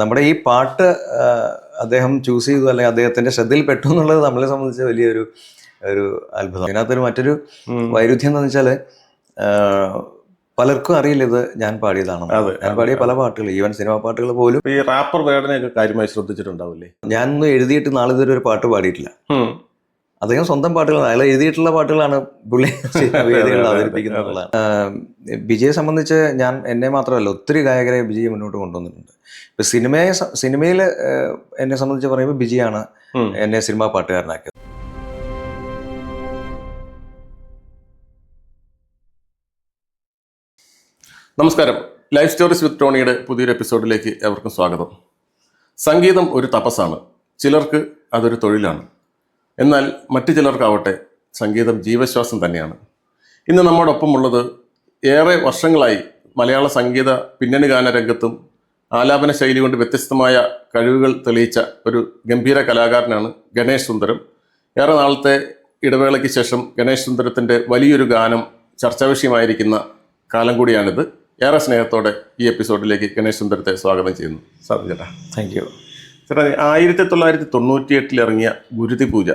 നമ്മുടെ ഈ പാട്ട് അദ്ദേഹം ചൂസ് ചെയ്തു അല്ലെങ്കിൽ അദ്ദേഹത്തിന്റെ ശ്രദ്ധയിൽ പെട്ടു എന്നുള്ളത് നമ്മളെ സംബന്ധിച്ച് വലിയൊരു അത്ഭുതം. അതിനകത്തൊരു മറ്റൊരു വൈരുദ്ധ്യം എന്ന് വെച്ചാല് പലർക്കും അറിയില്ല ഇത് ഞാൻ പാടിയതാണ്. ഞാൻ പാടിയ പല പാട്ടുകൾ, ഈവൻ സിനിമാ പാട്ടുകൾ പോലും. ഈ റാപ്പർ വേടനെയൊക്കെ കാര്യമായി ശ്രദ്ധിച്ചിട്ടുണ്ടാവില്ലേ? ഞാനൊന്നും എഴുതിയിട്ട് നാളിതുവരെ ഒരു പാട്ട് പാടിയിട്ടില്ല. അദ്ദേഹം സ്വന്തം പാട്ടുകളാണ്, അയാൾ എഴുതിയിട്ടുള്ള പാട്ടുകളാണ് പുള്ളി വേദികളിൽ അവതരിപ്പിക്കുന്നതാണ്. വിജയെ സംബന്ധിച്ച് എന്നെ മാത്രമല്ല ഒത്തിരി ഗായകരെ വിജയ് മുന്നോട്ട് കൊണ്ടുവന്നിട്ടുണ്ട്. ഇപ്പൊ സിനിമയിൽ എന്നെ സംബന്ധിച്ച് പറയുമ്പോൾ വിജയാണ് എന്നെ സിനിമാ പാട്ടുകാരനാക്കിയത്. നമസ്കാരം, ലൈഫ് സ്റ്റോറീസ് വിത്ത് ടോണിയുടെ പുതിയൊരു എപ്പിസോഡിലേക്ക് ഏവർക്കും സ്വാഗതം. സംഗീതം ഒരു തപസ്സാണ്. ചിലർക്ക് അതൊരു തൊഴിലാണ്. എന്നാൽ മറ്റു ചിലർക്കാവട്ടെ സംഗീതം ജീവശ്വാസം തന്നെയാണ്. ഇന്ന് നമ്മോടൊപ്പമുള്ളത് ഏറെ വർഷങ്ങളായി മലയാള സംഗീത പിന്നണി ഗാന രംഗത്തും ആലാപന ശൈലി കൊണ്ട് വ്യത്യസ്തമായ കഴിവുകൾ തെളിയിച്ച ഒരു ഗംഭീര കലാകാരനാണ് ഗണേഷ് സുന്ദരം. ഏറെ നാളത്തെ ഇടവേളയ്ക്ക് ശേഷം ഗണേഷ് സുന്ദരത്തിൻ്റെ വലിയൊരു ഗാനം ചർച്ചാ വിഷയമായിരിക്കുന്ന കാലം കൂടിയാണിത്. ഏറെ സ്നേഹത്തോടെ ഈ എപ്പിസോഡിലേക്ക് ഗണേഷ് സുന്ദരത്തെ സ്വാഗതം ചെയ്യുന്നു. സാർ ചേട്ടാ, താങ്ക് യു. ചേട്ടാ, 1998 ഇറങ്ങിയ ഗുരുതി പൂജ,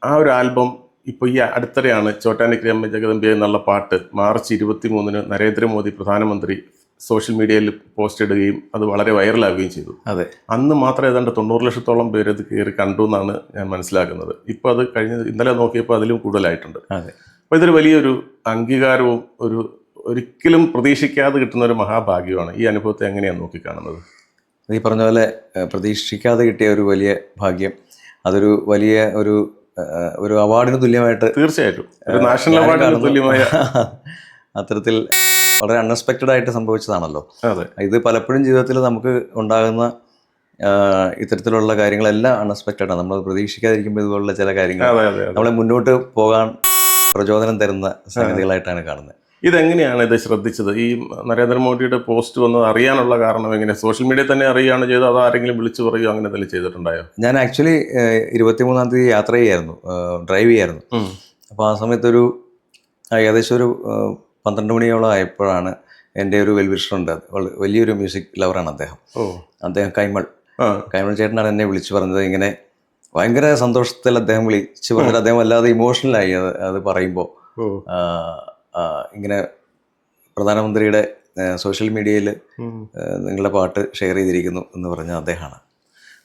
ആ ഒരു ആൽബം ഇപ്പോൾ ഈ അടുത്തിടെയാണ് ചോറ്റാനിക്കര അമ്മ ജഗദംബിക എന്നുള്ള പാട്ട് March 23 നരേന്ദ്രമോദി പ്രധാനമന്ത്രി സോഷ്യൽ മീഡിയയിൽ പോസ്റ്റ് ഇടുകയും അത് വളരെ വൈറലാവുകയും ചെയ്തു. അതെ, അന്ന് മാത്രം ഏതാണ്ട് 90 ലക്ഷത്തോളം പേര് ഇത് കയറി കണ്ടു എന്നാണ് ഞാൻ മനസ്സിലാക്കുന്നത്. ഇപ്പോൾ അത് ഇന്നലെ നോക്കിയപ്പോൾ അതിലും കൂടുതലായിട്ടുണ്ട്. അതെ, അപ്പോൾ ഇതൊരു വലിയൊരു അംഗീകാരവും ഒരിക്കലും പ്രതീക്ഷിക്കാതെ കിട്ടുന്ന ഒരു മഹാഭാഗ്യമാണ്. ഈ അനുഭവത്തെ എങ്ങനെയാണ് നോക്കിക്കാണുന്നത്? ഈ പറഞ്ഞ പോലെ പ്രതീക്ഷിക്കാതെ കിട്ടിയ ഒരു വലിയ ഭാഗ്യം, അതൊരു വലിയ ഒരു അവാർഡിന് തുല്യമായിട്ട്, തീർച്ചയായിട്ടും ഒരു നാഷണൽ അവാർഡിന് തുല്യമായ അത്തരത്തിൽ വളരെ അൺഎക്സ്പെക്റ്റഡ് ആയിട്ട് സംഭവിച്ചതാണല്ലോ. അതെ, ഇത് പലപ്പോഴും ജീവിതത്തിൽ നമുക്ക് ഉണ്ടാകുന്ന ഇത്തരത്തിലുള്ള കാര്യങ്ങളെല്ലാം അൺഎക്സ്പെക്റ്റഡ് ആണ്. നമ്മൾ പ്രതീക്ഷിക്കാതിരിക്കുമ്പോൾ ഇതുപോലുള്ള ചില കാര്യങ്ങൾ നമ്മളെ മുന്നോട്ട് പോകാൻ പ്രചോദനം തരുന്ന സംഗതികളായിട്ടാണ് കാണുന്നത്. ഇതെങ്ങനെയാണ് ഇത് ശ്രദ്ധിച്ചത്? ഈ നരേന്ദ്രമോദിയുടെ പോസ്റ്റ് വന്നത് അറിയാനുള്ള കാരണം എങ്ങനെ? സോഷ്യൽ മീഡിയ തന്നെ അറിയുകയാണ് ചെയ്തത്, അതോ ആരെങ്കിലും വിളിച്ചു പറയുകയോ അങ്ങനെ എന്തെങ്കിലും ചെയ്തിട്ടുണ്ടായോ? ഞാൻ ആക്ച്വലി 23-ാം തീയതി യാത്ര ചെയ്യായിരുന്നു, ഡ്രൈവ് ചെയ്യായിരുന്നു. അപ്പോൾ ആ സമയത്തൊരു ഏകദേശം ഒരു 12 മണിയോളം ആയപ്പോഴാണ് എൻ്റെ ഒരു വെൽവിഷറുണ്ട്, വലിയൊരു മ്യൂസിക് ലവറാണ് അദ്ദേഹം കൈമൾ ചേട്ടനാണ് എന്നെ വിളിച്ചു പറഞ്ഞത്. ഇങ്ങനെ ഭയങ്കര സന്തോഷത്തിൽ അദ്ദേഹം വിളിച്ചു പറഞ്ഞിട്ട് അദ്ദേഹം വല്ലാതെ ഇമോഷണലായി അത് പറയുമ്പോൾ. ഇങ്ങനെ പ്രധാനമന്ത്രിയുടെ സോഷ്യൽ മീഡിയയിൽ നിങ്ങളുടെ പാട്ട് ഷെയർ ചെയ്തിരിക്കുന്നു എന്ന് പറഞ്ഞ അദ്ദേഹമാണ്.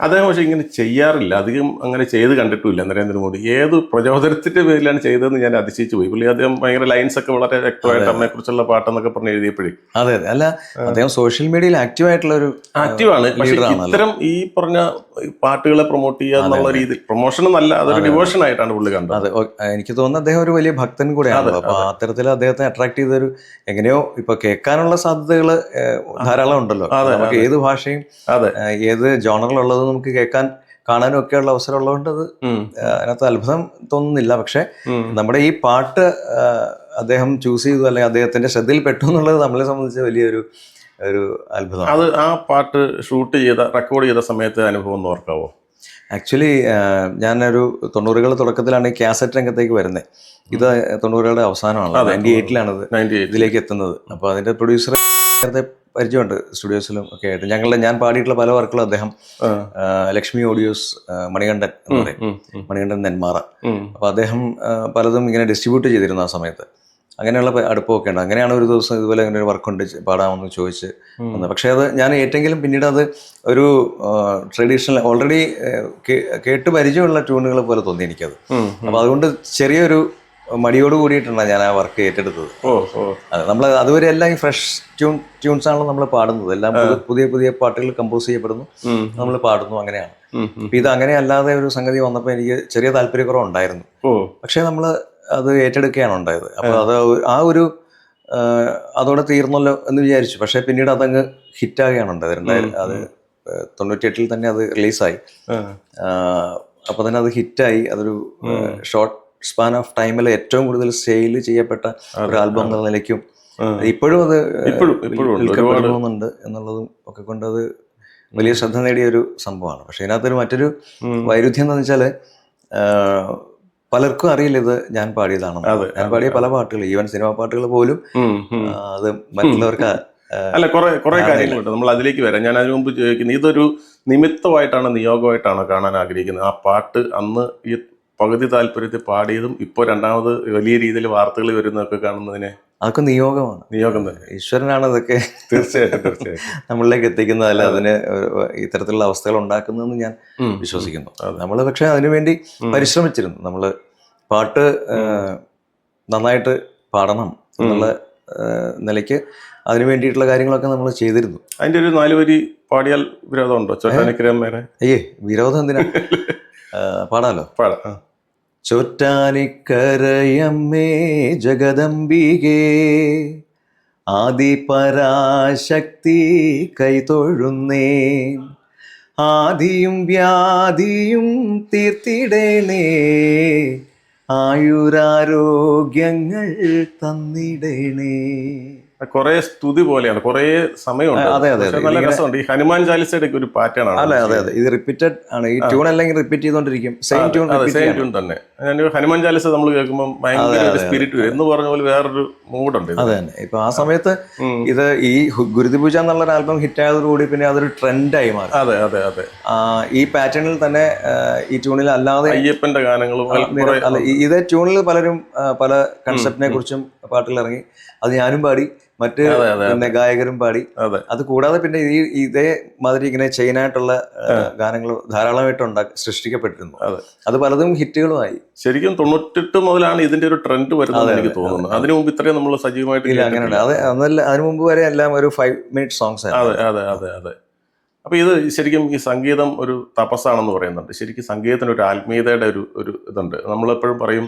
അദ്ദേഹം പക്ഷേ ഇങ്ങനെ ചെയ്യാറില്ല, അധികം അങ്ങനെ ചെയ്ത് കണ്ടിട്ടില്ല നരേന്ദ്രമോദി. ഏത് പ്രചോദനത്തിന്റെ പേരിലാണ് ചെയ്തതെന്ന് ഞാൻ അതിശയിച്ചു പോയി. പുള്ളി അദ്ദേഹം ഭയങ്കര ലൈൻസ് ഒക്കെ വളരെ വ്യക്തമായിട്ട് അമ്മയെ കുറിച്ചുള്ള പാട്ടെന്നൊക്കെ പറഞ്ഞ് എഴുതിയപ്പോഴേ. അതെ, അല്ല അദ്ദേഹം സോഷ്യൽ മീഡിയയിൽ ആക്റ്റീവാണ്. പക്ഷേ ഇത്തരം ഈ പറഞ്ഞ പാട്ടുകളെ പ്രൊമോട്ട് ചെയ്യുക എന്നുള്ള രീതിയിൽ പ്രൊമോഷൻ എന്നല്ല, അതൊരു ഡിവോഷൻ ആയിട്ടാണ് പുള്ളി കണ്ടത്. അതെ, എനിക്ക് തോന്നുന്നു അദ്ദേഹം ഒരു വലിയ ഭക്തൻ കൂടെയാണ്. അപ്പൊ അത്തരത്തിൽ അദ്ദേഹത്തെ അട്രാക്ട് ചെയ്തൊരു എങ്ങനെയോ ഇപ്പൊ കേൾക്കാനുള്ള സാധ്യതകൾ ധാരാളം ഉണ്ടല്ലോ. നമുക്ക് ഏത് ഭാഷയും ഏത് ജോണറിലുള്ളത് നമുക്ക് കാണാനും ഒക്കെയുള്ള അവസരം ഉള്ളതുകൊണ്ട് അത് അതിനകത്ത് അത്ഭുതം തോന്നുന്നില്ല. പക്ഷെ നമ്മുടെ ഈ പാട്ട് അദ്ദേഹം ചൂസ് ചെയ്തു അല്ലെങ്കിൽ അദ്ദേഹത്തിന്റെ ശ്രദ്ധയിൽ പെട്ടു എന്നുള്ളത് നമ്മളെ സംബന്ധിച്ച് വലിയൊരു അത്ഭുതം. അത് ആ പാട്ട് റെക്കോർഡ് ചെയ്ത സമയത്ത് അനുഭവം ഒന്ന് ഓർക്കാവോ? ആക്ച്വലി ഞാനൊരു 90കളുടെ തുടക്കത്തിലാണ് ഈ കാസറ്റ് രംഗത്തേക്ക് വരുന്നത്. ഇത് 90കളുടെ അവസാനമാണ്, 98-ലാണ് ഇതിലേക്ക് എത്തുന്നത്. അപ്പോൾ അതിന്റെ പ്രൊഡ്യൂസർ നേരത്തെ പരിചയമുണ്ട്, സ്റ്റുഡിയോസിലും ഒക്കെ ആയിട്ട്. ഞാൻ പാടിയിട്ടുള്ള പല വർക്കുകളും അദ്ദേഹം ലക്ഷ്മി ഓഡിയോസ്, മണികണ്ഠൻ എന്ന് പറയും, മണികണ്ഠൻ നെന്മാറ. അപ്പോൾ അദ്ദേഹം പലതും ഇങ്ങനെ ഡിസ്ട്രിബ്യൂട്ട് ചെയ്തിരുന്നു ആ സമയത്ത്. അങ്ങനെയുള്ള അടുപ്പമൊക്കെ ഉണ്ട്. അങ്ങനെയാണ് ഒരു ദിവസം ഇതുപോലെ അങ്ങനെ ഒരു വർക്കുണ്ട് പാടാമെന്ന് ചോദിച്ച് വന്നത്. പക്ഷേ അത് ഞാൻ ഏറ്റെങ്കിലും പിന്നീട് അത് ഒരു ട്രഡീഷണൽ ഓൾറെഡി കേട്ട് പരിചയമുള്ള ട്യൂണുകൾ പോലെ തോന്നി എനിക്കത്. അപ്പോൾ അതുകൊണ്ട് ചെറിയൊരു മടിയോട് കൂടിയിട്ടാണ് ഞാൻ ആ വർക്ക് ഏറ്റെടുത്തത്. അതെ, നമ്മൾ അതുവരെ എല്ലാം ഈ ഫ്രഷ് ട്യൂൺസ് ആണല്ലോ നമ്മൾ പാടുന്നത്. എല്ലാം പുതിയ പുതിയ പാട്ടുകൾ കമ്പോസ് ചെയ്യപ്പെടുന്നു, നമ്മൾ പാടുന്നു, അങ്ങനെയാണ്. അപ്പൊ ഇത് അങ്ങനെ അല്ലാതെ ഒരു സംഗതി വന്നപ്പോൾ എനിക്ക് ചെറിയ താല്പര്യക്കുറവുണ്ടായിരുന്നു. പക്ഷെ നമ്മൾ അത് ഏറ്റെടുക്കുകയാണ് ഉണ്ടായത്. അപ്പൊ അത് അതോടെ തീർന്നല്ലോ എന്ന് വിചാരിച്ചു. പക്ഷെ പിന്നീട് അതങ്ങ് ഹിറ്റാകുകയാണ് ഉണ്ടായത്. അത് 98 തന്നെ അത് റിലീസായി. അപ്പൊ തന്നെ അത് ഹിറ്റായി. അതൊരു ഷോർട്ട് സ്പാൻ ഓഫ് ടൈമിൽ ഏറ്റവും കൂടുതൽ സെയിൽ ചെയ്യപ്പെട്ട ഒരു ആൽബം എന്ന നിലയ്ക്കും ഇപ്പോഴും അത് വിൽക്കപ്പെടുന്നുണ്ട് എന്നുള്ളതും ഒക്കെ കൊണ്ട് അത് വലിയ ശ്രദ്ധ നേടിയ ഒരു സംഭവമാണ്. പക്ഷെ ഇതിനകത്തൊരു മറ്റൊരു വൈരുദ്ധ്യം എന്ന് വെച്ചാല് പലർക്കും അറിയില്ല ഇത് ഞാൻ പാടിയതാണ്. ഞാൻ പാടിയ പല പാട്ടുകൾ, ഈവൻ സിനിമാ പാട്ടുകൾ പോലും അത് മറ്റുള്ളവർക്ക് അല്ല, കുറെ കാര്യങ്ങളുണ്ട്, നമ്മൾ അതിലേക്ക് വരാം. ഞാൻ അതിനു മുമ്പ് ചോദിക്കുന്നത്, ഇതൊരു നിമിത്തമായിട്ടാണോ നിയോഗമായിട്ടാണോ കാണാൻ ആഗ്രഹിക്കുന്നത്? ആ പാട്ട് അന്ന് ഈ പകുതി താല്പര്യത്തിൽ പാടിയതും ഇപ്പോൾ രണ്ടാമത് വലിയ രീതിയിൽ വാർത്തകൾ വരുന്നതൊക്കെ കാണുന്നതിനെ അതൊക്കെ നിയോഗമാണ്. നിയോഗം തന്നെ. ഈശ്വരനാണ് ഇതൊക്കെ തീർച്ചയായിട്ടും നമ്മളിലേക്ക് എത്തിക്കുന്നതല്ല അതിന് ഇത്തരത്തിലുള്ള അവസ്ഥകൾ ഉണ്ടാക്കുന്നതെന്ന് ഞാൻ വിശ്വസിക്കുന്നു. നമ്മൾ പക്ഷെ അതിനുവേണ്ടി പരിശ്രമിച്ചിരുന്നു. നമ്മൾ പാട്ട് നന്നായിട്ട് പാടണം എന്നുള്ള നിലയ്ക്ക് അതിനു വേണ്ടിയിട്ടുള്ള കാര്യങ്ങളൊക്കെ നമ്മൾ ചെയ്തിരുന്നു. അതിന്റെ ഒരു 4 വരി പാടിയാൽ വിരോധമുണ്ടോ? ചോറ്റാനിക്കരമ്മേടെ അയ്യേ, വിരോധം എന്തിനാ? പാടാലോ. പാടാം. ചോറ്റാനിക്കരയമ്മേ ജഗദംബികേ, ആദിപരാശക്തി കൈതൊഴുന്നേ, ആദിയും വ്യാധിയും തീർത്തിടണേ, ആയുരാരോഗ്യങ്ങൾ തന്നിടണേ. കുറെ സ്തുതി പോലെയാണ്, കുറെ സമയമുണ്ട്. അതെ അതെ, നല്ല രസമുണ്ട്. ഈ ഹനുമാൻ ചാലിസയുടെ ഒരു പാറ്റേൺ ആണ്. അതെ അതെ, ഇത് റിപ്പീറ്റഡ് ആണ്. ഈ ട്യൂൺ അല്ലെങ്കിൽ റിപ്പീറ്റ് ചെയ്തോണ്ടിരിക്കും. സെയിം ട്യൂൺ തന്നെ. ഹനുമാൻ ചാലിസ നമ്മൾ കേൾക്കുമ്പോൾ ഭയങ്കര സ്പിരിറ്റ് വരും എന്ന് പറഞ്ഞ പോലെ വേറൊരു മൂഡുണ്ട്. അതെ തന്നെ. ഇപ്പൊ ആ സമയത്ത് ഇത് ഈ ഗുരുതിപൂജ എന്നുള്ള ആൽബം ഹിറ്റ് ആയതോടുകൂടി പിന്നെ അതൊരു ട്രെൻഡായി മാറി. അതെ അതെ അതെ. ഈ പാറ്റേണിൽ തന്നെ ഈ ട്യൂണിൽ അല്ലാതെ അയ്യപ്പന്റെ ഗാനങ്ങളും ഇതേ ട്യൂണിൽ പലരും പല കൺസെപ്റ്റിനെ കുറിച്ചും പാട്ടുകൾ ഇറങ്ങി. അത് ഞാനും പാടി, മറ്റ് പിന്നെ ഗായകരും പാടി. അത് കൂടാതെ പിന്നെ ഇതേ മാതിരി ഇങ്ങനെ ചെയിനായിട്ടുള്ള ഗാനങ്ങൾ ധാരാളമായിട്ട് സൃഷ്ടിക്കപ്പെട്ടിരുന്നു. അത് പലതും ഹിറ്റുകളുമായി. ശരിക്കും 98 മുതലാണ് ഇതിന്റെ ഒരു ട്രെൻഡ് വരുന്നത് എനിക്ക് തോന്നുന്നു. അതിനു മുമ്പ് ഇത്രയും നമ്മൾ സജീവമായിട്ട് അങ്ങനെയുണ്ട്. അതിനു മുമ്പ് വരെ എല്ലാം ഒരു 5 minute സോങ്സ്. അതെ അതെ അതെ അതെ. അപ്പൊ ഇത് ശരിക്കും ഈ സംഗീതം ഒരു തപസ്സാണെന്ന് പറയുന്നുണ്ട്. ശരിക്കും സംഗീതത്തിന് ഒരു ആത്മീയതയുടെ ഒരു ഇതുണ്ട്. നമ്മളെപ്പോഴും പറയും,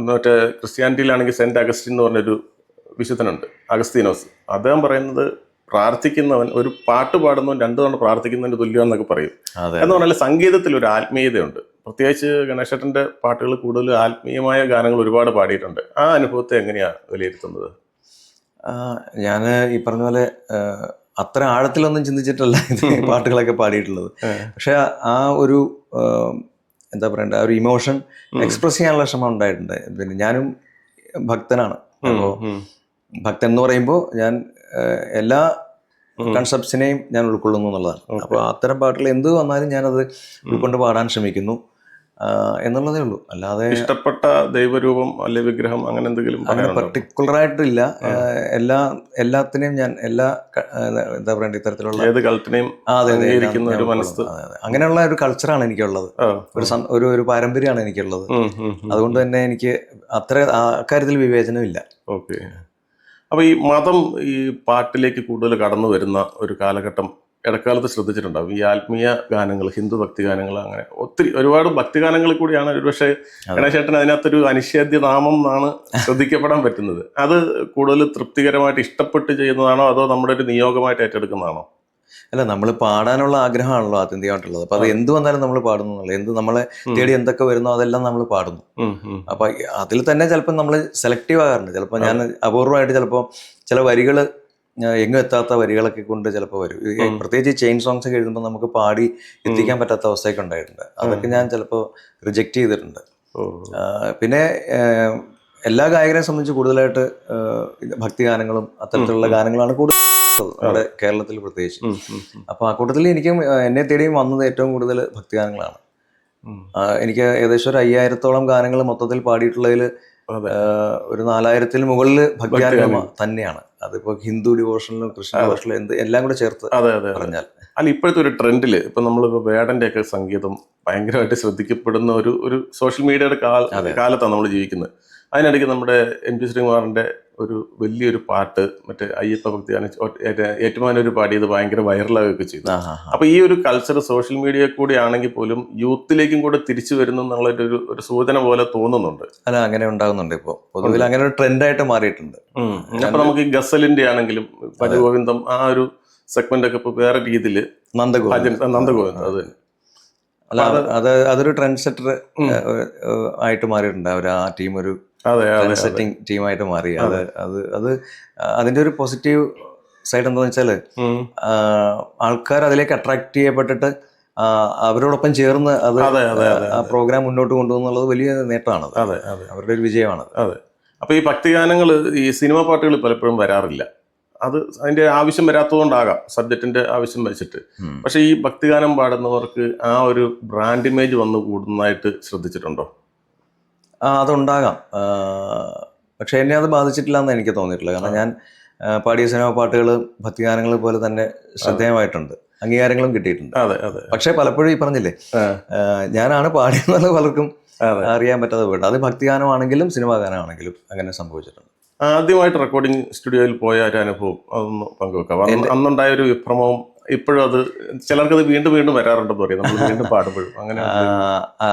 മറ്റേ ക്രിസ്ത്യാനിറ്റിയിലാണെങ്കിൽ സെന്റ് അഗസ്റ്റിൻ എന്ന് പറഞ്ഞൊരു വിശുദ്ധനുണ്ട്, അഗസ്തീനോസ്. അദ്ദേഹം പറയുന്നത് പ്രാർത്ഥിക്കുന്നവൻ ഒരു പാട്ട് പാടുന്നവൻ 2 തവണ പ്രാർത്ഥിക്കുന്നതിന് തുല്യമെന്നൊക്കെ പറയും. എന്ന് പറഞ്ഞാൽ സംഗീതത്തിൽ ഒരു ആത്മീയതയുണ്ട്. പ്രത്യേകിച്ച് ഗണേശേട്ടന്റെ പാട്ടുകൾ കൂടുതൽ ആത്മീയമായ ഗാനങ്ങൾ ഒരുപാട് പാടിയിട്ടുണ്ട്. ആ അനുഭവത്തെ എങ്ങനെയാ വിലയിരുത്തുന്നത്? ഞാൻ ഈ പറഞ്ഞ പോലെ അത്ര ആഴത്തിലൊന്നും ചിന്തിച്ചിട്ടല്ല ഇത് പാട്ടുകളൊക്കെ പാടിയിട്ടുള്ളത്. പക്ഷെ ആ ഒരു എന്താ പറയണ്ട, ആ ഒരു ഇമോഷൻ എക്സ്പ്രസ് ചെയ്യാനുള്ള ശ്രമം ഉണ്ടായിട്ടുണ്ട്. പിന്നെ ഞാനും ഭക്തനാണ്. അപ്പോൾ ഭക്തൻ എന്ന് പറയുമ്പോൾ ഞാൻ എല്ലാ കൺസെപ്റ്റ്സിനെയും ഞാൻ ഉൾക്കൊള്ളുന്നു എന്നുള്ളതാണ്. അപ്പോൾ അത്തരം പാട്ടുകൾ എന്ത് വന്നാലും ഞാനത് ഉൾക്കൊണ്ട് പാടാൻ ശ്രമിക്കുന്നു എന്നുള്ളതേ ഉള്ളൂ. അല്ലാതെ ഇഷ്ടപ്പെട്ട ദൈവരൂപം അല്ലെ വിഗ്രഹം അങ്ങനെ എന്തെങ്കിലും അങ്ങനെ പർട്ടിക്കുലർ ആയിട്ടില്ല. എല്ലാത്തിനെയും ഞാൻ എന്താ പറയണ്ട, ഇത്തരത്തിലുള്ള അങ്ങനെയുള്ള ഒരു കൾച്ചറാണ് എനിക്കുള്ളത്. ഒരു പാരമ്പര്യമാണ് എനിക്കുള്ളത്. അതുകൊണ്ട് തന്നെ എനിക്ക് അക്കാര്യത്തിൽ വിവേചനമില്ല. ഓക്കെ. അപ്പൊ ഈ മതം ഈ പാട്ടിലേക്ക് കൂടുതൽ കടന്നു വരുന്ന ഒരു കാലഘട്ടം ഇടക്കാലത്ത് ശ്രദ്ധിച്ചിട്ടുണ്ടാവും. ഈ ആത്മീയ ഗാനങ്ങൾ, ഹിന്ദു ഭക്തി ഗാനങ്ങൾ, അങ്ങനെ ഒരുപാട് ഭക്തിഗാനങ്ങളിൽ കൂടിയാണ് ഒരുപക്ഷെ ഗണേശേട്ടൻ അതിനകത്തൊരു അനിഷേധ്യ നാമം എന്നാണ് ശ്രദ്ധിക്കപ്പെടാൻ പറ്റുന്നത്. അത് കൂടുതൽ തൃപ്തികരമായിട്ട് ഇഷ്ടപ്പെട്ട് ചെയ്യുന്നതാണോ അതോ നമ്മുടെ ഒരു നിയോഗമായിട്ട് ഏറ്റെടുക്കുന്നതാണോ? അല്ല, നമ്മൾ പാടാനുള്ള ആഗ്രഹമാണല്ലോ ആത്യന്തികമായിട്ടുള്ളത്. അപ്പൊ അത് എന്ത് വന്നാലും നമ്മൾ പാടുന്നു എന്നുള്ളത്. എന്ത് നമ്മളെ തേടി എന്തൊക്കെ വരുന്നോ അതെല്ലാം നമ്മൾ പാടുന്നു. അപ്പൊ അതിൽ തന്നെ ചിലപ്പോൾ നമ്മൾ സെലക്റ്റീവ് ആകാറുണ്ട്. ചിലപ്പോൾ ഞാൻ അപൂർവമായിട്ട് ചിലപ്പോൾ ചില വരികൾ എങ്ങും എത്താത്ത വരികളൊക്കെ കൊണ്ട് ചിലപ്പോൾ വരും. പ്രത്യേകിച്ച് ചെയിൻ സോങ്സ് ഒക്കെ എഴുതുമ്പോൾ നമുക്ക് പാടി എത്തിക്കാൻ പറ്റാത്ത അവസ്ഥയൊക്കെ ഉണ്ടായിട്ടുണ്ട്. അതൊക്കെ ഞാൻ ചിലപ്പോൾ റിജക്റ്റ് ചെയ്തിട്ടുണ്ട്. പിന്നെ എല്ലാ ഗായകരെയും സംബന്ധിച്ച് കൂടുതലായിട്ട് ഭക്തിഗാനങ്ങളും അത്തരത്തിലുള്ള ഗാനങ്ങളാണ് കൂടുതൽ നമ്മുടെ കേരളത്തിൽ പ്രത്യേകിച്ച്. അപ്പൊ ആ കൂട്ടത്തിൽ എനിക്കും എന്നെ തേടിയും വന്നത് ഏറ്റവും കൂടുതൽ ഭക്തിഗാനങ്ങളാണ്. എനിക്ക് ഏകദേശം ഒരു 5000-ഓളം ഗാനങ്ങൾ മൊത്തത്തിൽ പാടിയിട്ടുള്ളതിൽ ഒരു 4000-ൽ മുകളിൽ ഭക്തിഗാനങ്ങൾ തന്നെയാണ്. അതിപ്പോ ഹിന്ദു ഡിവോഷനിലും ക്രിസ്ത്യൻ ഡിവോഷനിലും എല്ലാം കൂടെ ചേർത്ത് പറഞ്ഞാൽ. അല്ല, ഇപ്പോഴത്തെ ഒരു ട്രെൻഡില് ഇപ്പൊ നമ്മളിപ്പോ വേടന്റെ ഒക്കെ സംഗീതം ഭയങ്കരമായിട്ട് ശ്രദ്ധിക്കപ്പെടുന്ന ഒരു സോഷ്യൽ മീഡിയയുടെ കാലത്താണ് നമ്മൾ ജീവിക്കുന്നത്. അതിനിടയ്ക്ക് നമ്മുടെ MP ശ്രീകുമാറിന്റെ ഒരു വലിയൊരു പാട്ട് മറ്റേ അയ്യപ്പ ഭക്തിയാണ് ഏറ്റുമാനൂർ പാടിയത് ഭയങ്കര വൈറലാകുകയൊക്കെ ചെയ്തു. അപ്പൊ ഈ ഒരു കൾച്ചർ സോഷ്യൽ മീഡിയ കൂടി ആണെങ്കിൽ പോലും യൂത്തിലേക്കും കൂടെ തിരിച്ചു വരുന്നു എന്നുള്ള ഒരു സൂചന പോലെ തോന്നുന്നുണ്ട്. അല്ല, അങ്ങനെ ഉണ്ടാകുന്നുണ്ട്. ഇപ്പോൾ പൊതുവിൽ അങ്ങനെ ഒരു ട്രെൻഡായിട്ട് മാറിയിട്ടുണ്ട്. അപ്പൊ നമുക്ക് ഈ ഗസലിന്റെ ആണെങ്കിലും ഭജഗോവിന്ദം ആ ഒരു സെഗ്മെന്റ് ഒക്കെ ഇപ്പൊ വേറെ രീതിയിൽ നന്ദഗോവിന്ദം അതൊരു ട്രെൻഡ് സെറ്റർ ആയിട്ട് മാറിയിട്ടുണ്ട്. അവർ ആ ടീം ഒരു സെറ്റിംഗ് ടീമായിട്ട് മാറി. അത് അതിന്റെ ഒരു പോസിറ്റീവ് സൈഡ് എന്താന്ന് വെച്ചാല് ആൾക്കാർ അതിലേക്ക് അട്രാക്ട് ചെയ്യപ്പെട്ടിട്ട് അവരോടൊപ്പം ചേർന്ന് ആ പ്രോഗ്രാം മുന്നോട്ട് കൊണ്ടുപോകുന്നുള്ളത് വലിയ നേട്ടമാണ്. അവരുടെ ഒരു വിജയമാണ്. അതെ. അപ്പൊ ഈ ഭക്തിഗാനങ്ങൾ ഈ സിനിമാ പാട്ടുകൾ പലപ്പോഴും വരാറില്ല. അത് അതിന്റെ ആവശ്യം വരാത്തതുകൊണ്ടാകാം, സബ്ജക്റ്റിന്റെ ആവശ്യം വെച്ചിട്ട്. പക്ഷെ ഈ ഭക്തിഗാനം പാടുന്നവർക്ക് ആ ഒരു ബ്രാൻഡ് ഇമേജ് വന്ന് കൂടുന്നതായിട്ട് ശ്രദ്ധിച്ചിട്ടുണ്ടോ? അതുണ്ടാകാം. പക്ഷെ എന്നെ അത് ബാധിച്ചിട്ടില്ല എന്ന് എനിക്ക് തോന്നിയിട്ടില്ല. കാരണം ഞാൻ പാടിയ സിനിമ പാട്ടുകൾ ഭക്തിഗാനങ്ങൾ പോലെ തന്നെ ശ്രദ്ധേയമായിട്ടുണ്ട്, അംഗീകാരങ്ങളും കിട്ടിയിട്ടുണ്ട്. അതെ അതെ. പക്ഷെ പലപ്പോഴും ഈ പറഞ്ഞില്ലേ, ഞാനാണ് പാടിയെന്നത് പലർക്കും അറിയാൻ പറ്റാതെ പോയിട്ട്, അത് ഭക്തിഗാനമാണെങ്കിലും സിനിമാ ഗാനമാണെങ്കിലും അങ്ങനെ സംഭവിച്ചിട്ടുണ്ട്. ആദ്യമായിട്ട് റെക്കോർഡിംഗ് സ്റ്റുഡിയോയിൽ പോയ ഒരു അനുഭവം അതൊന്ന് പങ്കുവെക്കാം. അന്നുണ്ടായ ഒരു വിഭ്രമവും ഇപ്പോഴും അത് ചിലർക്കത് വീണ്ടും വീണ്ടും വരാറുണ്ടെന്ന് പറയും, നമ്മൾ വീണ്ടും പാടുമ്പോഴും. അങ്ങനെ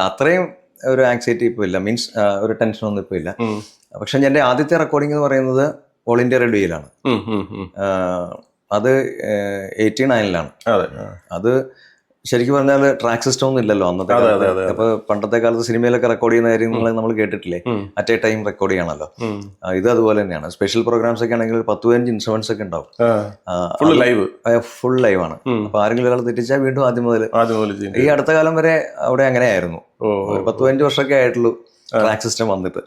അത്രയും ഒരു ആങ്സൈറ്റി ഇപ്പോൾ ഇല്ല, മീൻസ് ഒരു ടെൻഷനൊന്നും ഇപ്പോൾ ഇല്ല. പക്ഷെ എൻ്റെ ആദ്യത്തെ റെക്കോർഡിംഗ് എന്ന് പറയുന്നത് ഓൾ ഇന്ത്യ റേഡിയോയിലാണ്. അത് 89-ലാണ്. അത് ശരിക്കും പറഞ്ഞാൽ ട്രാക്ക് സിസ്റ്റം ഒന്നും ഇല്ലല്ലോ അന്നത്തെ. അപ്പൊ പണ്ടത്തെ കാലത്ത് സിനിമയിലൊക്കെ റെക്കോർഡ് ചെയ്യുന്ന കാര്യങ്ങൾ നമ്മൾ കേട്ടിട്ടില്ലേ, അറ്റ് എ ടൈം റെക്കോർഡ് ചെയ്യണമല്ലോ. ഇത് അതുപോലെ തന്നെയാണ്. സ്പെഷ്യൽ പ്രോഗ്രാംസ് ഒക്കെ ആണെങ്കിൽ 10-15 ഇൻസ്ട്രുമെന്റ്സ് ഒക്കെ ഉണ്ടാവും. ഫുൾ ലൈവ് ആണ്. അപ്പൊ ആരെങ്കിലും ഒരാൾ തെറ്റിച്ചാൽ വീണ്ടും ആദ്യം മുതൽ. ഈ അടുത്ത കാലം വരെ അവിടെ അങ്ങനെയായിരുന്നു. 10-15 വർഷമൊക്കെ ആയിട്ടുള്ളൂ ട്രാക്ക് സിസ്റ്റം വന്നിട്ട്.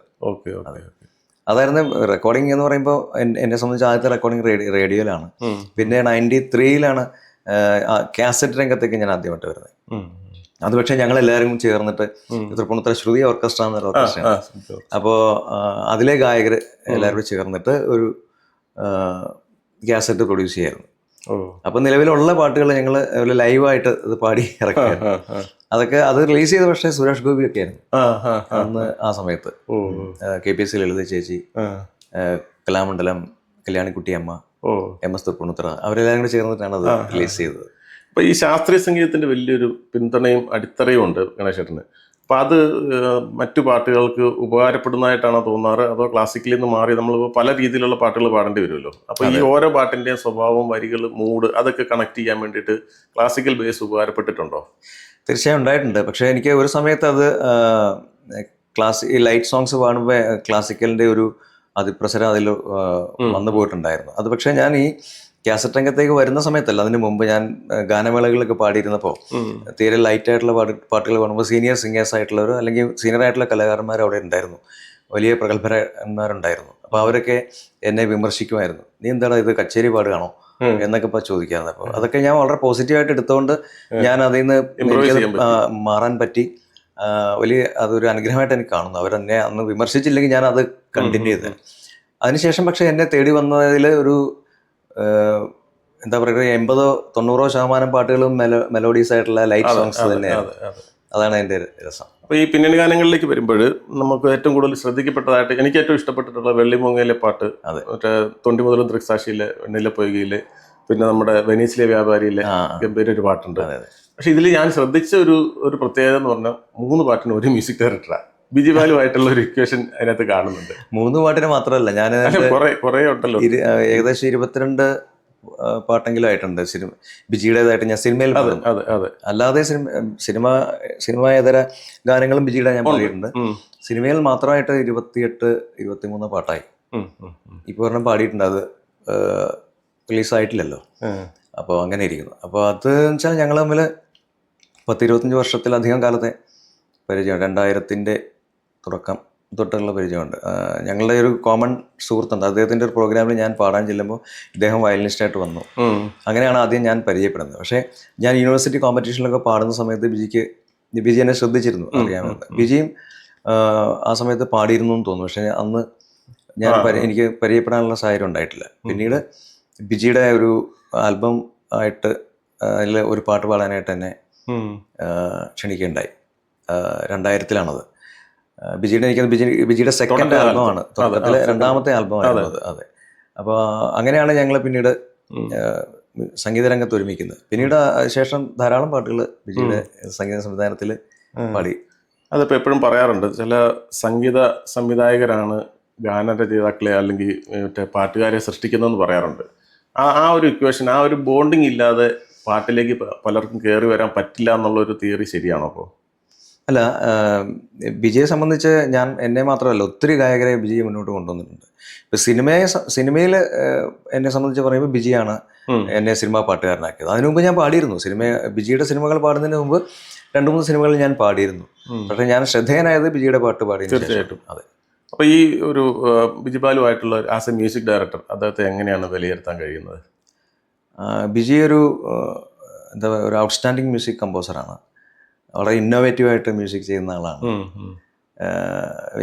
അതായിരുന്നു റെക്കോർഡിംഗ് എന്ന് പറയുമ്പോൾ. എന്നെ സംബന്ധിച്ച് ആദ്യത്തെ റെക്കോർഡിംഗ് റേഡിയോയിലാണ്. പിന്നെ 93-ലാണ് കാസറ്റ് രംഗത്തേക്ക് ഞാൻ ആദ്യമായിട്ട് വരുന്നത്. അത് പക്ഷേ ഞങ്ങൾ എല്ലാവരും ചേർന്നിട്ട് തൃപ്പൂണിത്തുറ ശ്രുതി ഓർക്കസ്ട്ര എന്നൊരു ഓർക്കസ്ട്രയാണ്. അപ്പോൾ അതിലെ ഗായകർ എല്ലാവരും ചേർന്നിട്ട് ഒരു കാസറ്റ് പ്രൊഡ്യൂസ് ചെയ്യായിരുന്നു. അപ്പൊ നിലവിലുള്ള പാട്ടുകൾ ഞങ്ങൾ ലൈവായിട്ട് ഇത് പാടി ഇറക്കിയായിരുന്നു. അത് റിലീസ് ചെയ്ത പക്ഷേ സുരേഷ് ഗോപി ഒക്കെ ആയിരുന്നു അന്ന് ആ സമയത്ത്. KPSC ലളിത ചേച്ചി, കലാമണ്ഡലം കല്യാണിക്കുട്ടിയമ്മ, MS തൃപ്പൂണിത്തുറ, അവരെല്ലാവരും കൂടെ ചേർന്നിട്ടാണ് അത് റിലീസ് ചെയ്തത്. അപ്പൊ ഈ ശാസ്ത്രീയ സംഗീതത്തിന്റെ വലിയൊരു പിന്തുണയും അടിത്തറയും ഉണ്ട് ഗണേശേട്ടന്. അപ്പൊ അത് മറ്റു പാട്ടുകൾക്ക് ഉപകാരപ്പെടുന്നതായിട്ടാണോ തോന്നാറ്, അതോ ക്ലാസിക്കലിൽ നിന്ന് മാറി നമ്മൾ പല രീതിയിലുള്ള പാട്ടുകൾ പാടേണ്ടി വരുമല്ലോ? അപ്പൊ ഈ ഓരോ പാട്ടിന്റെയും സ്വഭാവം, വരികൾ, മൂഡ് അതൊക്കെ കണക്ട് ചെയ്യാൻ വേണ്ടിയിട്ട് ക്ലാസിക്കൽ ബേസ് ഉപകാരപ്പെട്ടിട്ടുണ്ടോ? തീർച്ചയായും ഉണ്ടായിട്ടുണ്ട്. പക്ഷെ എനിക്ക് ഒരു സമയത്ത് അത് ലൈറ്റ് സോങ്സ് പാടുമ്പോൾ ക്ലാസിക്കലിന്റെ ഒരു അതിപ്രസരം അതിൽ വന്നു പോയിട്ടുണ്ടായിരുന്നു. അത് പക്ഷേ ഞാൻ ഈ കാസറ്റ് രംഗത്തേക്ക് വരുന്ന സമയത്തല്ല, അതിന് മുമ്പ് ഞാൻ ഗാനമേളകളിലൊക്കെ പാടിയിരുന്നപ്പോൾ തീരെ ലൈറ്റായിട്ടുള്ള പാട്ടുകൾ പാടുമ്പോൾ സീനിയർ സിംഗേഴ്സ് ആയിട്ടുള്ളവർ അല്ലെങ്കിൽ സീനിയർ ആയിട്ടുള്ള കലാകാരന്മാർ അവിടെ ഉണ്ടായിരുന്നു, വലിയ പ്രഗത്ഭരന്മാരുണ്ടായിരുന്നു. അപ്പോൾ അവരൊക്കെ എന്നെ വിമർശിക്കുമായിരുന്നു. നീ എന്താണ് ഇത് കച്ചേരി പാടുകയാണോ എന്നൊക്കെ ഇപ്പോൾ ചോദിക്കാറുണ്ട്. അപ്പോൾ അതൊക്കെ ഞാൻ വളരെ പോസിറ്റീവായിട്ട് എടുത്തുകൊണ്ട് ഞാൻ അതിൽ നിന്ന് മാറാൻ പറ്റി. അതൊരു അനുഗ്രഹമായിട്ട് എനിക്ക് കാണുന്നു. അവരെന്നെ അന്ന് വിമർശിച്ചില്ലെങ്കിൽ ഞാൻ അത് കണ്ടിന്യൂ ചെയ്തത്. അതിനുശേഷം പക്ഷെ എന്നെ തേടി വന്നതിൽ ഒരു എന്താ പറയുക 80-90% പാട്ടുകളും മെലോഡീസ് ആയിട്ടുള്ള ലൈറ്റ് സോങ്സ് തന്നെയാണ്. അതാണ് അതിന്റെ രസം. അപ്പോൾ ഈ പിന്നണി ഗാനങ്ങളിലേക്ക് വരുമ്പോൾ നമുക്ക് ഏറ്റവും കൂടുതൽ ശ്രദ്ധിക്കപ്പെട്ടതായിട്ട് എനിക്ക് ഏറ്റവും ഇഷ്ടപ്പെട്ടിട്ടുള്ള വെള്ളിമൂങ്ങയിലെ പാട്ട്, മറ്റേ തൊണ്ടി മുതലും ദൃക്സാക്ഷിയിലെ വെണ്ണിലപ്പൊയ്കയിലെ, പിന്നെ നമ്മുടെ വെനീസിലെ വ്യാപാരിയിലെ ഗംഭീര ഒരു പാട്ടുണ്ട്. പക്ഷെ ഇതിൽ ഞാൻ ശ്രദ്ധിച്ച ഒരു പ്രത്യേകത എന്ന് പറഞ്ഞാൽ 3 പാട്ടിന് ഒരു മ്യൂസിക് ഡയറക്ടറാണ്. ബിജി ബാലുവായിട്ടുള്ള ഒരു ഇക്വേഷൻ അതിനകത്ത് കാണുന്നുണ്ട്. 3 പാട്ടിന് മാത്രമല്ല, ഞാൻ കുറെ ഉണ്ടല്ലോ, ഏകദേശം 22 പാട്ടെങ്കിലും ആയിട്ടുണ്ട് ബിജിയുടേതായിട്ട്. ഞാൻ സിനിമയിൽ അല്ലാതെ സിനിമ-ഇതര ഗാനങ്ങളും ബിജിയുടെ ഞാൻ പാടിയിട്ടുണ്ട്. സിനിമയിൽ മാത്രമായിട്ട് 28-23 പാട്ടായി ഇപ്പോൾ ഒരെണ്ണം പാടിയിട്ടുണ്ട്. അത് റിലീസായിട്ടില്ലല്ലോ. അപ്പോൾ അങ്ങനെ ഇരിക്കുന്നു. അപ്പോൾ അത് വെച്ചാൽ ഞങ്ങൾ തമ്മിൽ 10-25 വർഷത്തിലധികം കാലത്തെ പരിചയമുണ്ട്. 2000-ന്റെ തുടക്കം തൊട്ടുള്ള പരിചയമുണ്ട്. ഞങ്ങളുടെ ഒരു കോമൺ സുഹൃത്തുണ്ട്. അദ്ദേഹത്തിൻ്റെ ഒരു പ്രോഗ്രാമിൽ ഞാൻ പാടാൻ ചെല്ലുമ്പോൾ ഇദ്ദേഹം വയലിനിസ്റ്റായിട്ട് വന്നു. അങ്ങനെയാണ് ആദ്യം ഞാൻ പരിചയപ്പെടുന്നത്. പക്ഷേ ഞാൻ യൂണിവേഴ്സിറ്റി കോമ്പറ്റീഷനിലൊക്കെ പാടുന്ന സമയത്ത് ബിജി എന്നെ ശ്രദ്ധിച്ചിരുന്നു, അറിയാമെന്ന്. ബിജിയും ആ സമയത്ത് പാടിയിരുന്നു എന്ന് തോന്നുന്നു. പക്ഷേ അന്ന് എനിക്ക് പരിചയപ്പെടാനുള്ള സാഹചര്യം ഉണ്ടായിട്ടില്ല. പിന്നീട് ബിജിയുടെ ഒരു ആൽബം ആയിട്ട് അതിൽ ഒരു പാട്ട് പാടാനായിട്ട് എന്നെ ക്ഷണിക്കുകയുണ്ടായി. 2000-ലാണത്. ബിജിയുടെ സെക്കൻഡ് ആൽബമാണ്, തുടക്കത്തിലെ 2ാമത്തെ ആൽബമായിരുന്നത്. അതെ. അപ്പോൾ അങ്ങനെയാണ് ഞങ്ങൾ പിന്നീട് സംഗീത രംഗത്ത് ഒരുമിക്കുന്നത്. പിന്നീട് ശേഷം ധാരാളം പാട്ടുകൾ ബിജിയുടെ സംഗീത സംവിധാനത്തിൽ പാടി. അതിപ്പോൾ എപ്പോഴും പറയാറുണ്ട്, ചില സംഗീത സംവിധായകരാണ് ഗാനരചയിതാക്കളെ അല്ലെങ്കിൽ മറ്റേ പാട്ടുകാരെ സൃഷ്ടിക്കുന്നതെന്ന് പറയാറുണ്ട്. ആ ഒരു ഇക്വേഷൻ, ആ ഒരു ബോണ്ടിങ് ഇല്ലാതെ പാട്ടിലേക്ക് പലർക്കും കയറി വരാൻ പറ്റില്ല എന്നുള്ളൊരു തിയറി ശരിയാണോ? അപ്പോൾ അല്ല, ബിജിയെ സംബന്ധിച്ച് എന്നെ മാത്രമല്ല ഒത്തിരി ഗായകരെ ബിജി മുന്നോട്ട് കൊണ്ടുവന്നിട്ടുണ്ട്. ഇപ്പം സിനിമയിൽ എന്നെ സംബന്ധിച്ച് പറയുമ്പോൾ ബിജിയാണ് എന്നെ സിനിമാ പാട്ടുകാരനാക്കിയത്. അതിനു മുമ്പ് ഞാൻ പാടിയിരുന്നു. ബിജിയുടെ സിനിമകൾ പാടുന്നതിന് മുമ്പ് 2-3 സിനിമകൾ ഞാൻ പാടിയിരുന്നു. പക്ഷേ ഞാൻ ശ്രദ്ധേയനായത് ബിജിയുടെ പാട്ട് പാടി. തീർച്ചയായിട്ടും. അതെ. അപ്പോൾ ഈ ഒരു ബിജിബാലുമായിട്ടുള്ള ആസ് എ മ്യൂസിക് ഡയറക്ടർ അദ്ദേഹത്തെ എങ്ങനെയാണ് വിലയിരുത്താൻ കഴിയുന്നത്? ബിജി ഒരു എന്താ പറയുക, ഒരു ഔട്ട്സ്റ്റാൻഡിങ് മ്യൂസിക് കമ്പോസറാണ്. വളരെ ഇന്നോവേറ്റീവായിട്ട് മ്യൂസിക് ചെയ്യുന്ന ആളാണ്.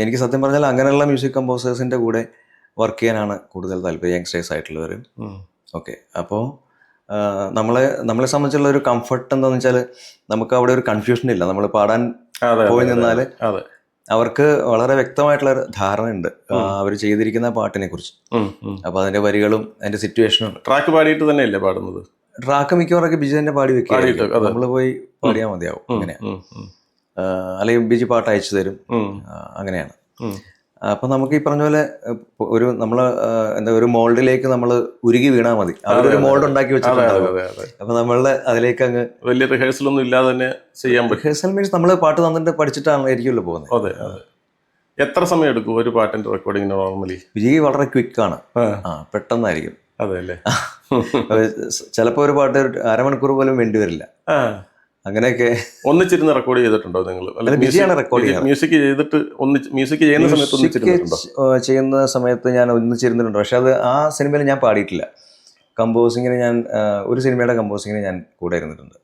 എനിക്ക് സത്യം പറഞ്ഞാൽ അങ്ങനെയുള്ള മ്യൂസിക് കമ്പോസേഴ്സിൻ്റെ കൂടെ വർക്ക് ചെയ്യാനാണ് കൂടുതൽ താല്പര്യം, യങ്സ്റ്റേഴ്സ് ആയിട്ടുള്ളവർ. ഓക്കെ, അപ്പോൾ നമ്മളെ സംബന്ധിച്ചുള്ള ഒരു കംഫർട്ട് എന്താണെന്ന് വെച്ചാൽ നമുക്ക് അവിടെ ഒരു കൺഫ്യൂഷൻ ഇല്ല. നമ്മൾ പാടാൻ പോയി നിന്നാൽ അവർക്ക് വളരെ വ്യക്തമായിട്ടുള്ള ഒരു ധാരണയുണ്ട് അവർ ചെയ്തിരിക്കുന്ന പാട്ടിനെ കുറിച്ച്. അപ്പോൾ അതിൻ്റെ വരികളും അതിൻ്റെ സിറ്റുവേഷനും. ട്രാക്ക് പാടിയിട്ട് തന്നെയല്ലേ പാടുന്നത്? ട്രാക്ക് മിക്കവാറൊക്കെ ബിജി തന്നെ പാടി വെക്കുക, നമ്മൾ പോയി പാടിയാൽ മതിയാവും. അങ്ങനെയാണ്. അല്ലെങ്കിൽ ബിജി പാട്ട് അയച്ചു തരും, അങ്ങനെയാണ്. അപ്പം നമുക്ക് ഈ പറഞ്ഞ പോലെ ഒരു നമ്മൾ എന്താ ഒരു മോൾഡിലേക്ക് നമ്മൾ ഉരുകി വീണാൽ മതി. അവരൊരു മോൾഡ് ഉണ്ടാക്കി വെച്ചിട്ടുണ്ടാവും. അപ്പം നമ്മളുടെ അതിലേക്ക് അങ്ങ് വലിയ റിഹേഴ്സലൊന്നും ഇല്ലാതെ തന്നെ ചെയ്യാൻ പറ്റും. റിഹേഴ്സൽ മീൻസ് നമ്മൾ പാട്ട് തന്നിട്ട് പഠിച്ചിട്ടായിരിക്കുമല്ലോ പോകുന്നത്. അതെ അതെ. എത്ര സമയം എടുക്കും ഒരു പാട്ടിന്റെ റെക്കോർഡിങ്ങിന് നോർമലി? വിജയ് വളരെ ക്വിക്കാണ്, പെട്ടെന്നായിരിക്കും. അതെ അല്ലേ? ചിലപ്പോൾ ഒരു പാട്ട് അരമണിക്കൂർ പോലും വേണ്ടി വരില്ല. അങ്ങനെയൊക്കെ ഒന്നിച്ചിരുന്ന് റെക്കോർഡ് ചെയ്തിട്ടുണ്ടോ നിങ്ങൾ? വിജയാണ് റെക്കോർഡ് ചെയ്യുന്നത്. മ്യൂസിക് ചെയ്തിട്ട് മ്യൂസിക് ചെയ്യുന്ന സമയത്ത് ഞാൻ ഒന്നിച്ചിരുന്നിട്ടുണ്ട്. പക്ഷെ അത് ആ സിനിമയിൽ ഞാൻ പാടിയിട്ടില്ല. കമ്പോസിങ്ങിന് ഞാൻ ഒരു സിനിമയുടെ കമ്പോസിങ്ങിന് ഞാൻ കൂടെ ഇരുന്നിട്ടുണ്ട്.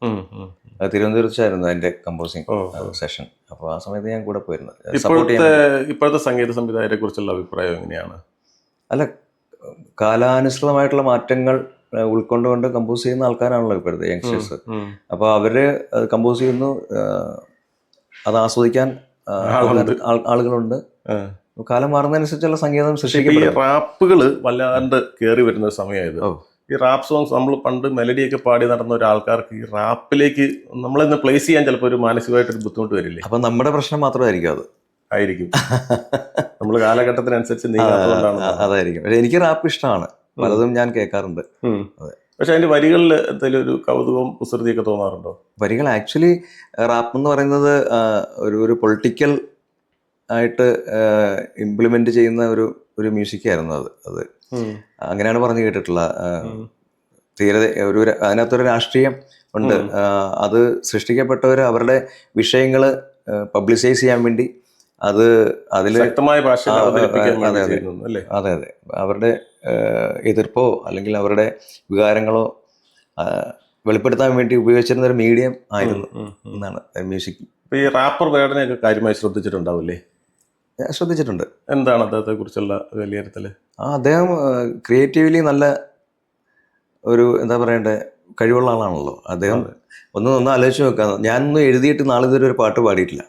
തിരുവനന്തപുരത്തായിരുന്നു അതിന്റെ കമ്പോസിങ് സെഷൻ. അപ്പോൾ ആ സമയത്ത് ഞാൻ കൂടെ പോയിരുന്നത്. ഇപ്പോഴത്തെ സംഗീത സംവിധായകരെ കുറിച്ചുള്ള അഭിപ്രായം എങ്ങനെയാണ്? അല്ല, കാലാനുസൃതമായിട്ടുള്ള മാറ്റങ്ങൾ ഉൾക്കൊണ്ടുകൊണ്ട് കമ്പോസ് ചെയ്യുന്ന ആൾക്കാരാണല്ലോ ഇപ്പോഴത്തെ യങ്സ്റ്റേഴ്സ്. അപ്പോൾ അവര് കമ്പോസ് ചെയ്യുന്നു, അത് ആസ്വദിക്കാൻ ആളുകളുണ്ട്. കാലം മാറുന്നതനുസരിച്ചുള്ള സംഗീതം സൃഷ്ടിക്കപ്പെടും. റാപ്പുകൾ വല്ലാണ്ട് കയറി വരുന്ന സമയമായത്. ഈ റാപ്പ് സോങ്സ് നമ്മൾ പണ്ട് മെലഡിയൊക്കെ പാടി നടന്ന ഒരാൾക്കാർക്ക് ഈ റാപ്പിലേക്ക് നമ്മളിന്ന് പ്ലേസ് ചെയ്യാൻ ചിലപ്പോൾ ഒരു മാനസികമായിട്ടൊരു ബുദ്ധിമുട്ട് വരില്ലേ? അപ്പം നമ്മുടെ പ്രശ്നം മാത്രമായിരിക്കും അത്. ആയിരിക്കും, നമ്മൾ കാലഘട്ടത്തിനനുസരിച്ച് നീങ്ങാത്തതുകൊണ്ടാണ്. അതായിരിക്കും. പക്ഷെ എനിക്ക് റാപ്പ് ഇഷ്ടമാണ്, പലതും ഞാൻ കേൾക്കാറുണ്ട്. അതെ. പക്ഷെ അതിന്റെ വരികളിൽ എന്തെങ്കിലും ഒരു കൗതുകവും കുസൃതിയൊക്കെ തോന്നാറുണ്ടോ? വരികൾ ആക്ച്വലി റാപ്പ് എന്ന് പറയുന്നത് ഒരു പൊളിറ്റിക്കൽ ആയിട്ട് ഇംപ്ലിമെന്റ് ചെയ്യുന്ന ഒരു മ്യൂസിക് ആയിരുന്നു അത്. അങ്ങനെയാണ് പറഞ്ഞു കേട്ടിട്ടുള്ള. തീരെ അതിനകത്തൊരു രാഷ്ട്രീയം ഉണ്ട്. അത് സൃഷ്ടിക്കപ്പെട്ടവർ അവരുടെ വിഷയങ്ങൾ പബ്ലിസൈസ് ചെയ്യാൻ വേണ്ടി അതിൽ വ്യക്തമായ ഭാഷ. അതെ അതെ, അവരുടെ എതിർപ്പോ അല്ലെങ്കിൽ അവരുടെ വികാരങ്ങളോ വെളിപ്പെടുത്താൻ വേണ്ടി ഉപയോഗിച്ചിരുന്ന ഒരു മീഡിയം ആയിരുന്നു എന്നാണ് മ്യൂസിക്. ഈ റാപ്പർ വേടനെയൊക്കെ കാര്യമായി ശ്രദ്ധിച്ചിട്ടുണ്ടാവില്ലേ? ശ്രദ്ധിച്ചിട്ടുണ്ട്. എന്താണ് അദ്ദേഹത്തെ കുറിച്ചുള്ള വിലയിരുത്തല്? അദ്ദേഹം ക്രിയേറ്റീവ്ലി നല്ല ഒരു എന്താ പറയണ്ടേ കഴിവുള്ള ആളാണല്ലോ അദ്ദേഹം. ഒന്ന് ആലോചിച്ച് നോക്കാം, ഞാനൊന്നും എഴുതിയിട്ട് നാളെ ഇതുവരെ ഒരു പാട്ട് പാടിയിട്ടില്ല.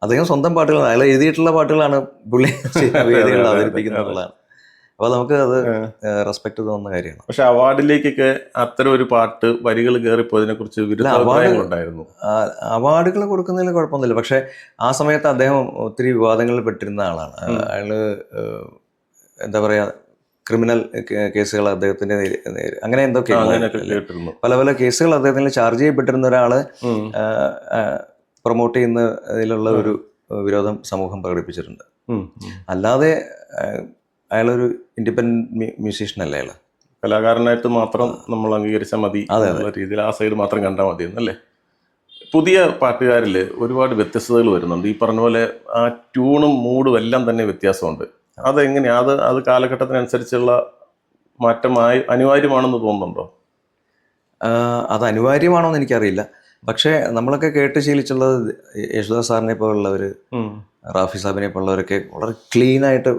അദ്ദേഹം സ്വന്തം പാട്ടുകളാണ്, അയാൾ എഴുതിയിട്ടുള്ള പാട്ടുകളാണ് പുള്ളി വേദികളിൽ അവതരിപ്പിക്കുന്നുള്ളതാണ്. അപ്പോൾ നമുക്ക് അത് റെസ്പെക്ട് തോന്നുന്ന കാര്യമാണ്. പക്ഷെ അവാർഡിലേക്കൊക്കെ അത്തരം ഒരു പാട്ട് വരികൾ കയറിപ്പോയതിനെ കുറിച്ച് ഉണ്ടായിരുന്നു. അവാർഡുകൾ കൊടുക്കുന്നതിൽ കുഴപ്പമൊന്നുമില്ല. പക്ഷെ ആ സമയത്ത് അദ്ദേഹം ഒത്തിരി വിവാദങ്ങളിൽ പെട്ടിരുന്ന ആളാണ്. അയാള് എന്താ പറയാ, ക്രിമിനൽ കേസുകൾ അദ്ദേഹത്തിന്റെ അങ്ങനെ എന്തൊക്കെ പല പല കേസുകൾ അദ്ദേഹത്തിന് ചാർജ് ചെയ്യപ്പെട്ടിരുന്ന ഒരാള് പ്രൊമോട്ട് ചെയ്യുന്നതിലുള്ള ഒരു വിരോധം സമൂഹം പ്രകടിപ്പിച്ചിട്ടുണ്ട്. അല്ലാതെ അയാളൊരു ഇൻഡിപെൻഡന്റ് മ്യൂസീഷ്യൻ അല്ലേ, അയാൾ കലാകാരനായിട്ട് മാത്രം നമ്മൾ അംഗീകരിച്ചാൽ മതി എന്നുള്ള രീതിയിൽ ആ സൈഡ് മാത്രം കണ്ടാൽ മതി എന്നല്ലേ? പുതിയ പാട്ടുകാരിൽ ഒരുപാട് വ്യത്യസ്തതകൾ വരുന്നുണ്ട്. ഈ പറഞ്ഞ പോലെ ആ ട്യൂണും മൂഡും എല്ലാം തന്നെ വ്യത്യാസമുണ്ട്. അതെങ്ങനെയാ? അത് കാലഘട്ടത്തിനനുസരിച്ചുള്ള മാറ്റമായി അനിവാര്യമാണെന്ന് തോന്നുന്നുണ്ടോ? അത് അനിവാര്യമാണോ എന്ന് എനിക്കറിയില്ല. പക്ഷേ നമ്മളൊക്കെ കേട്ട് ശീലിച്ചുള്ളത് യേശുദാസ് സാറിനെ പോലുള്ളവർ, റാഫി സാബിനെ പോലുള്ളവരൊക്കെ വളരെ ക്ലീൻ ആയിട്ട്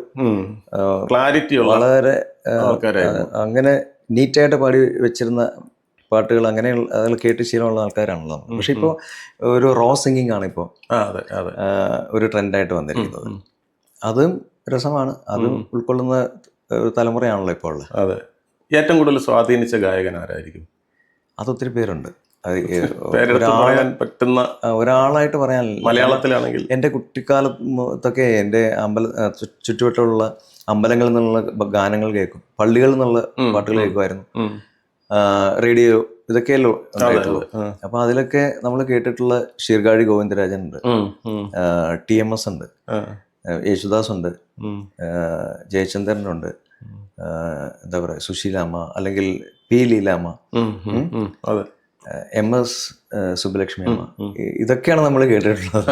ക്ലാരിറ്റി വളരെ അങ്ങനെ നീറ്റായിട്ട് പാടി വെച്ചിരുന്ന പാട്ടുകൾ, അങ്ങനെ അതിൽ കേട്ട് ശീലമുള്ള ആൾക്കാരാണല്ലോ. പക്ഷെ ഇപ്പോൾ ഒരു റോ സിംഗിങ് ആണ് ഇപ്പോൾ ഒരു ട്രെൻഡായിട്ട് വന്നിരിക്കുന്നത്. അതും രസമാണ്, അതും ഉൾക്കൊള്ളുന്ന ഒരു തലമുറയാണല്ലോ ഇപ്പോൾ ഉള്ളത്. അതെ. ഏറ്റവും കൂടുതൽ സ്വാധീനിച്ച ഗായകൻ ആരായിരിക്കും? അതൊത്തിരി പേരുണ്ട്. പറ്റുന്ന ഒരാളായിട്ട് പറയാൻ മലയാളത്തിലാണെങ്കിൽ എൻ്റെ കുട്ടിക്കാലത്തൊക്കെ എൻ്റെ ചുറ്റുവട്ടമുള്ള അമ്പലങ്ങളിൽ നിന്നുള്ള ഗാനങ്ങൾ കേൾക്കും, പള്ളികളിൽ നിന്നുള്ള പാട്ടുകൾ കേൾക്കുമായിരുന്നു, റേഡിയോ ഇതൊക്കെയല്ലോ ഉണ്ടായിട്ടുള്ളൂ. അപ്പൊ അതിലൊക്കെ നമ്മൾ കേട്ടിട്ടുള്ള ശീർഗാഴി ഗോവിന്ദരാജൻ ഉണ്ട്, TMS ഉണ്ട്, യേശുദാസ് ഉണ്ട്, ജയചന്ദ്രനുണ്ട്, എന്താ പറയുക സുശീലാമ്മ അല്ലെങ്കിൽ പി ലീലാമ്മ, MS സുബ്ബലക്ഷ്മി അമ്മ, ഇതൊക്കെയാണ് നമ്മൾ കേട്ടിട്ടുള്ളത്.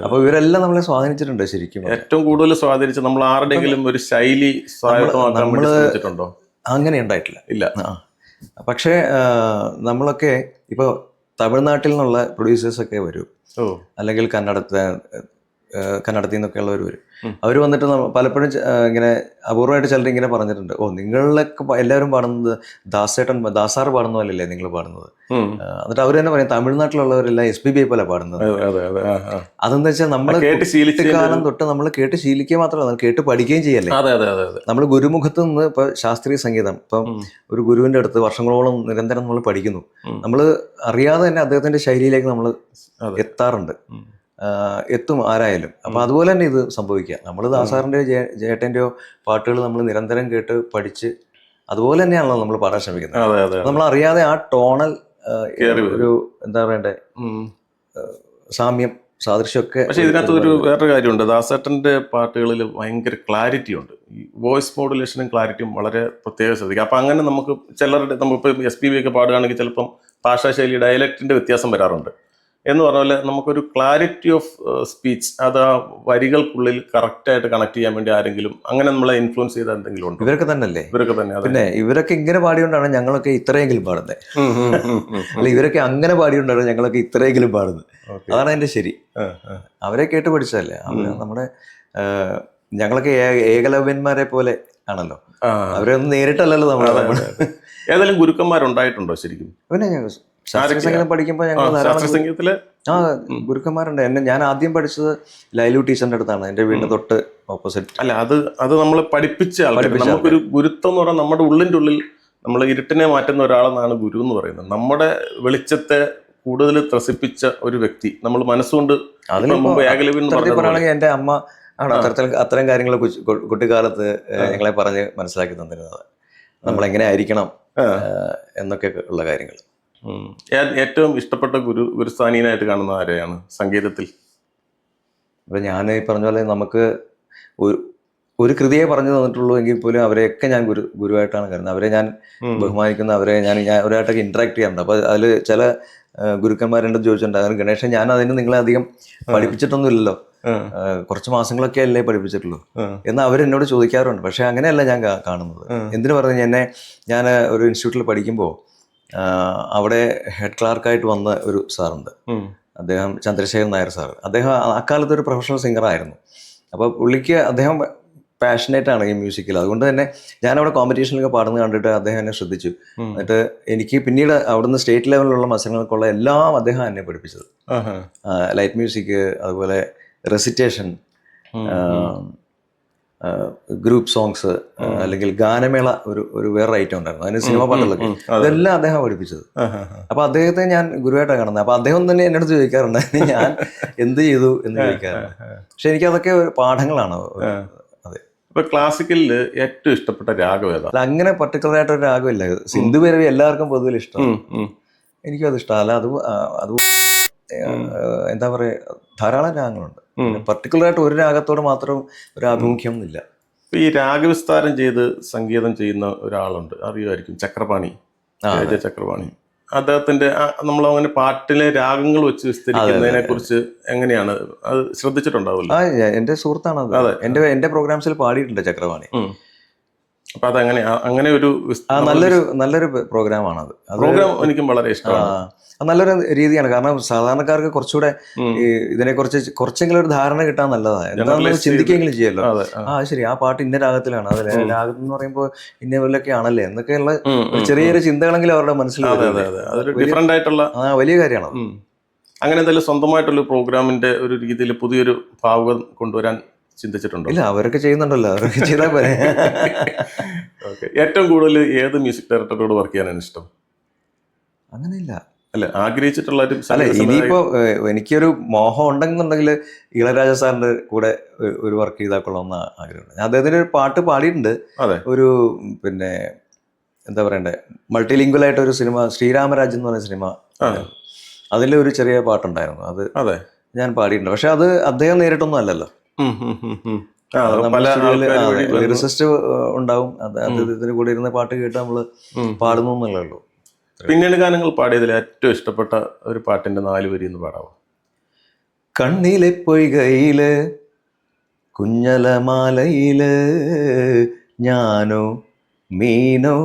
അപ്പൊ ഇവരെല്ലാം നമ്മളെ സ്വാധീനിച്ചിട്ടുണ്ട് ശരിക്കും. ഏറ്റവും കൂടുതൽ സ്വാധീനിച്ച നമ്മൾ ആരുടെങ്കിലും ഒരു ശൈലി സ്വായത്തമാക്കാൻ വേണ്ടി ശ്രമിച്ചിട്ടുണ്ടോ? അങ്ങനെ ഉണ്ടായിട്ടില്ല. ഇല്ല. പക്ഷേ നമ്മളൊക്കെ ഇപ്പോൾ തമിഴ്നാട്ടിൽ നിന്നുള്ള പ്രൊഡ്യൂസേഴ്സൊക്കെ വരും, അല്ലെങ്കിൽ കന്നഡത്തിൽ നിന്നൊക്കെ ഉള്ളവർ വരും. അവർ വന്നിട്ട് പലപ്പോഴും ഇങ്ങനെ അപൂർവമായിട്ട് ചിലർ ഇങ്ങനെ പറഞ്ഞിട്ടുണ്ട്, നിങ്ങളൊക്കെ എല്ലാവരും പാടുന്നത് ദാസാർ പാടുന്ന പോലെയല്ലേ നിങ്ങൾ പാടുന്നത്. എന്നിട്ട് അവർ തന്നെ പറയും തമിഴ്നാട്ടിലുള്ളവരെല്ലാം SPB പോലെ പാടുന്നത്. അതെന്താ വെച്ചാൽ നമ്മൾ കാലം തൊട്ട് നമ്മൾ കേട്ട് ശീലിക്കുക മാത്രമല്ല, കേട്ട് പഠിക്കുകയും ചെയ്യല്ലേ. നമ്മൾ ഗുരുമുഖത്ത് നിന്ന് ഇപ്പൊ ശാസ്ത്രീയ സംഗീതം ഇപ്പം ഒരു ഗുരുവിന്റെ അടുത്ത് വർഷങ്ങളോളം നിരന്തരം നമ്മൾ പഠിക്കുന്നു. നമ്മൾ അറിയാതെ തന്നെ അദ്ദേഹത്തിന്റെ ശൈലിയിലേക്ക് നമ്മൾ എത്തും ആരായാലും. അപ്പൊ അതുപോലെ തന്നെ ഇത് സംഭവിക്കുക. നമ്മൾ ദാസാറിന്റെയോ ജേട്ടന്റെയോ പാട്ടുകൾ നമ്മൾ നിരന്തരം കേട്ട് പഠിച്ച് അതുപോലെ തന്നെയാണല്ലോ നമ്മൾ പാടാൻ ശ്രമിക്കുന്നത്. നമ്മൾ അറിയാതെ ആ ടോണൽ ഒരു എന്താ പറയണ്ടേ സാദൃശ്യമൊക്കെ. പക്ഷെ ഇതിനകത്ത് ഒരു വേറൊരു കാര്യമുണ്ട്, ദാസേട്ടന്റെ പാട്ടുകളിൽ ഭയങ്കര ക്ലാരിറ്റി ഉണ്ട്. ഈ വോയിസ് മോഡുലേഷനും ക്ലാരിറ്റിയും വളരെ പ്രത്യേകം ശ്രദ്ധിക്കുക. അപ്പൊ അങ്ങനെ നമുക്ക് ചിലരുടെ നമ്മളിപ്പോൾ SPB ഒക്കെ പാടുകയാണെങ്കിൽ ചിലപ്പം ഭാഷാശൈലി ഡയലക്റ്റിന്റെ വ്യത്യാസം വരാറുണ്ട്. എന്ന് പറഞ്ഞാൽ നമുക്കൊരു ക്ലാരിറ്റി ഓഫ് സ്പീച്ച് അത് ആ വരികൾക്കുള്ളിൽ കറക്റ്റായിട്ട് കണക്ട് ചെയ്യാൻ വേണ്ടി ആരെങ്കിലും അങ്ങനെ നമ്മളെ ഇൻഫ്ലുവൻസ് ചെയ്ത എന്തെങ്കിലും ഉണ്ടോ? ഇവരൊക്കെ തന്നെയല്ലേ? ഇവരൊക്കെ തന്നെ. പിന്നെ ഇവരൊക്കെ ഇങ്ങനെ പാടിയോണ്ടാണ് ഞങ്ങളൊക്കെ ഇത്രയെങ്കിലും പാടുന്നത്. അല്ല, ഇവരൊക്കെ അങ്ങനെ പാടിയോണ്ടാണ് ഞങ്ങളൊക്കെ ഇത്രയെങ്കിലും പാടുന്നത്. അതാണ് അതിന്റെ ശരി. അവരെ കേട്ട് പഠിച്ചതല്ലേ. നമ്മുടെ ഞങ്ങളൊക്കെ ഏകലവ്യന്മാരെ പോലെ ആണല്ലോ. അവരൊന്നും നേരിട്ടല്ലല്ലോ നമ്മൾ. ഏതെങ്കിലും ഗുരുക്കന്മാരുണ്ടായിട്ടുണ്ടോ ശരിക്കും? പിന്നെ ശാസ്ത്രീയ സംഗീതം പഠിക്കുമ്പോൾ ഞങ്ങൾ ഗുരുക്കന്മാരുണ്ട്. ഞാൻ ആദ്യം പഠിച്ചത് ലൈലു ടീച്ചറിന്റെ അടുത്താണ്, എന്റെ വീടിന്റെ തൊട്ട് ഓപ്പോസിറ്റ്. അല്ല, അത് നമ്മൾ പഠിപ്പിച്ച ആൾക്കാർ. നമുക്കൊരു ഗുരുത്വം എന്ന് പറഞ്ഞാൽ നമ്മുടെ ഉള്ളിൻ്റെ ഉള്ളിൽ നമ്മൾ ഇരുട്ടിനെ മാറ്റുന്ന ഒരാളെന്നാണ് ഗുരു എന്ന് പറയുന്നത്. നമ്മുടെ വെളിച്ചത്തെ കൂടുതൽ ത്രസിപ്പിച്ച ഒരു വ്യക്തി നമ്മൾ മനസ്സുകൊണ്ട്. പറയുകയാണെങ്കിൽ എന്റെ അമ്മ ആണ് അത്തരം കാര്യങ്ങൾ കുട്ടിക്കാലത്ത് ഞങ്ങളെ പറഞ്ഞ് മനസ്സിലാക്കി തന്നിരുന്നത്, നമ്മളെങ്ങനെ ആയിരിക്കണം എന്നൊക്കെ ഉള്ള കാര്യങ്ങൾ. ഏറ്റവും ഇഷ്ടപ്പെട്ട ഗുരുസ്ഥാനീയനായിട്ട് കാണുന്ന ആരെയാണ് സംഗീതത്തിൽ? ഇപ്പൊ ഞാൻ ഈ പറഞ്ഞ പോലെ നമുക്ക് ഒരു കൃതിയെ പറഞ്ഞു തന്നിട്ടുള്ളൂ എങ്കിൽ പോലും അവരെയൊക്കെ ഞാൻ ഗുരുവായിട്ടാണ് കരുതുന്നത്. അവരെ ഞാൻ ബഹുമാനിക്കുന്ന, ഞാൻ അവരായിട്ടൊക്കെ ഇന്ററാക്ട് ചെയ്യാറുണ്ട്. അപ്പൊ അതിൽ ചില ഗുരുക്കന്മാരെന്റെ ചോദിച്ചിട്ടുണ്ട്, അതിന് ഗണേശൻ ഞാൻ അതിന് നിങ്ങളെ അധികം പഠിപ്പിച്ചിട്ടൊന്നുമില്ലല്ലോ, കുറച്ച് മാസങ്ങളൊക്കെ അല്ലേ പഠിപ്പിച്ചിട്ടുള്ളൂ എന്ന് അവരെന്നോട് ചോദിക്കാറുണ്ട്. പക്ഷെ അങ്ങനെയല്ല ഞാൻ കാണുന്നത്. എന്തിനു പറഞ്ഞു, ഞാൻ ഒരു ഇൻസ്റ്റിറ്റ്യൂട്ടിൽ പഠിക്കുമ്പോൾ അവിടെ ഹെഡ് ക്ലാർക്കായിട്ട് വന്ന ഒരു സാറുണ്ട്, അദ്ദേഹം ചന്ദ്രശേഖരൻ നായർ സാർ. അദ്ദേഹം അക്കാലത്ത് ഒരു പ്രൊഫഷണൽ സിംഗറായിരുന്നു. അപ്പോൾ പുള്ളിക്ക് അദ്ദേഹം പാഷനേറ്റ് ആണ് ഈ മ്യൂസിക്കിൽ. അതുകൊണ്ട് തന്നെ ഞാനവിടെ കോമ്പറ്റീഷനിലൊക്കെ പാടുന്നത് കണ്ടിട്ട് അദ്ദേഹം എന്നെ ശ്രദ്ധിച്ചു. എന്നിട്ട് എനിക്ക് പിന്നീട് അവിടുന്ന് സ്റ്റേറ്റ് ലെവലിലുള്ള മത്സരങ്ങൾക്കുള്ള എല്ലാം അദ്ദേഹം എന്നെ പഠിപ്പിച്ചത്. ലൈറ്റ് മ്യൂസിക്, അതുപോലെ റെസിറ്റേഷൻ, ഗ്രൂപ്പ് സോങ്സ്, അല്ലെങ്കിൽ ഗാനമേള ഒരു വേറെ ഐറ്റം ഉണ്ടായിരുന്നു, അതിന് സിനിമ പാട്ടുകളൊക്കെ. ഇതെല്ലാം അദ്ദേഹം പഠിപ്പിച്ചത്. അപ്പൊ അദ്ദേഹത്തെ ഞാൻ ഗുരുവായിട്ടാണ് കാണുന്നത്. അപ്പൊ അദ്ദേഹം തന്നെ എന്നോട് ചോദിക്കാറുണ്ട് ഞാൻ എന്ത് ചെയ്തു എന്ന് ചോദിക്കാറുണ്ട്. പക്ഷെ എനിക്ക് അതൊക്കെ പാഠങ്ങളാണ്. അതെ. ഇപ്പൊ ക്ലാസിക്കലില് ഏറ്റവും ഇഷ്ടപ്പെട്ട രാഗം ഏതാ? അങ്ങനെ പർട്ടിക്കുലർ ആയിട്ടൊരു രാഗമില്ല. സിന്ധു ഭൈരവി എല്ലാവർക്കും പൊതുവിൽ ഇഷ്ടമാണ്, എനിക്കും അത് ഇഷ്ടമല്ല. അത് എന്താ പറയാ, ധാരാളം രാഗങ്ങളുണ്ട്. പർട്ടിക്കുലർ ആയിട്ട് ഒരു രാഗത്തോട് മാത്രം ഒരു ആഭിമുഖ്യം ഇല്ല. ഈ രാഗവിസ്താരം ചെയ്ത് സംഗീതം ചെയ്യുന്ന ഒരാളുണ്ട്, അറിയുമായിരിക്കും, ചക്രപാണി. ചക്രപാണി അദ്ദേഹത്തിന്റെ നമ്മൾ അങ്ങനെ പാട്ടിലെ രാഗങ്ങൾ വെച്ച് വിസ്തരിക്കുന്നതിനെ കുറിച്ച് എങ്ങനെയാണ് അത് ശ്രദ്ധിച്ചിട്ടുണ്ടാവില്ല? എന്റെ സുഹൃത്താണ് അത്. എന്റെ പ്രോഗ്രാംസിൽ പാടിയിട്ടുണ്ട് ചക്രപാണി. അപ്പൊ അതങ്ങനെ അങ്ങനെ ഒരു നല്ലൊരു പ്രോഗ്രാമാണ് അത്. പ്രോഗ്രാം എനിക്കും വളരെ ഇഷ്ടമാണ്. നല്ലൊരു രീതിയാണ്. കാരണം സാധാരണക്കാർക്ക് കുറച്ചുകൂടെ ഇതിനെക്കുറിച്ച് കുറച്ചെങ്കിലും ഒരു ധാരണ കിട്ടാൻ നല്ലതാണ്. എന്താണെന്ന് ചിന്തിക്കെങ്കിലും ചെയ്യല്ലോ. ശരി, ആ പാട്ട് ഇന്ന രാഗത്തിലാണ്, അതിൽ രാഗം എന്ന് പറയുമ്പോൾ ഇന്ന പോലൊക്കെ ആണല്ലേ എന്നൊക്കെയുള്ള ചെറിയൊരു ചിന്തകളെങ്കിലും അവരുടെ മനസ്സിൽ ഡിഫറെന്റ് ആയിട്ടുള്ള വലിയ കാര്യമാണ്. അങ്ങനെ എന്തായാലും സ്വന്തമായിട്ടുള്ള പ്രോഗ്രാമിന്റെ ഒരു രീതിയിൽ പുതിയൊരു ഭാവുകം കൊണ്ടുവരാൻ ചിന്തിച്ചിട്ടുണ്ടോ? ഇല്ല, അവരൊക്കെ ചെയ്യുന്നുണ്ടല്ലോ, അവരൊക്കെ ചെയ്താൽ പോലെ. ഏറ്റവും കൂടുതൽ ഏത് മ്യൂസിക് ഡയറക്ടറോട് വർക്ക് ചെയ്യാനാണ് ഇഷ്ടം? അങ്ങനെയില്ല, അല്ല ആഗ്രഹിച്ചിട്ടുള്ള അല്ല. ഇനിയിപ്പോ എനിക്കൊരു മോഹം ഉണ്ടെന്നുണ്ടെങ്കിൽ ഇളയരാജ സാറിന്റെ കൂടെ ഒരു വർക്ക് ചെയ്താൽ കൊള്ളാമെന്ന് ആഗ്രഹമുണ്ട്. ഞാൻ അദ്ദേഹത്തിന്റെ ഒരു പാട്ട് പാടിയിട്ടുണ്ട്. ഒരു പിന്നെ എന്താ പറയണ്ടേ, മൾട്ടിലിംഗ്വൽ ആയിട്ട് ഒരു സിനിമ, ശ്രീരാമരാജ് എന്ന് പറയുന്ന സിനിമ, അതിൽ ഒരു ചെറിയ പാട്ടുണ്ടായിരുന്നു, അത് ഞാൻ പാടിയിട്ടുണ്ട്. പക്ഷെ അത് അദ്ദേഹം നേരിട്ടൊന്നും അല്ലല്ലോ, ലിറിസിസ്റ്റ് ഉണ്ടാവും, ഇതിന് കൂടെ ഇരുന്ന് പാട്ട് കേട്ട് നമ്മള് പാടുന്നു എന്നുള്ളൂ. പിന്നണി ഗാനങ്ങൾ പാടിയതിൽ ഏറ്റവും ഇഷ്ടപ്പെട്ട ഒരു പാട്ടിന്റെ 4 വരി എന്ന് പാടാമോ? കണ്ണിലെ പൊയ്കയില് കുഞ്ഞലമാലയില് ഞാനോ മീനോ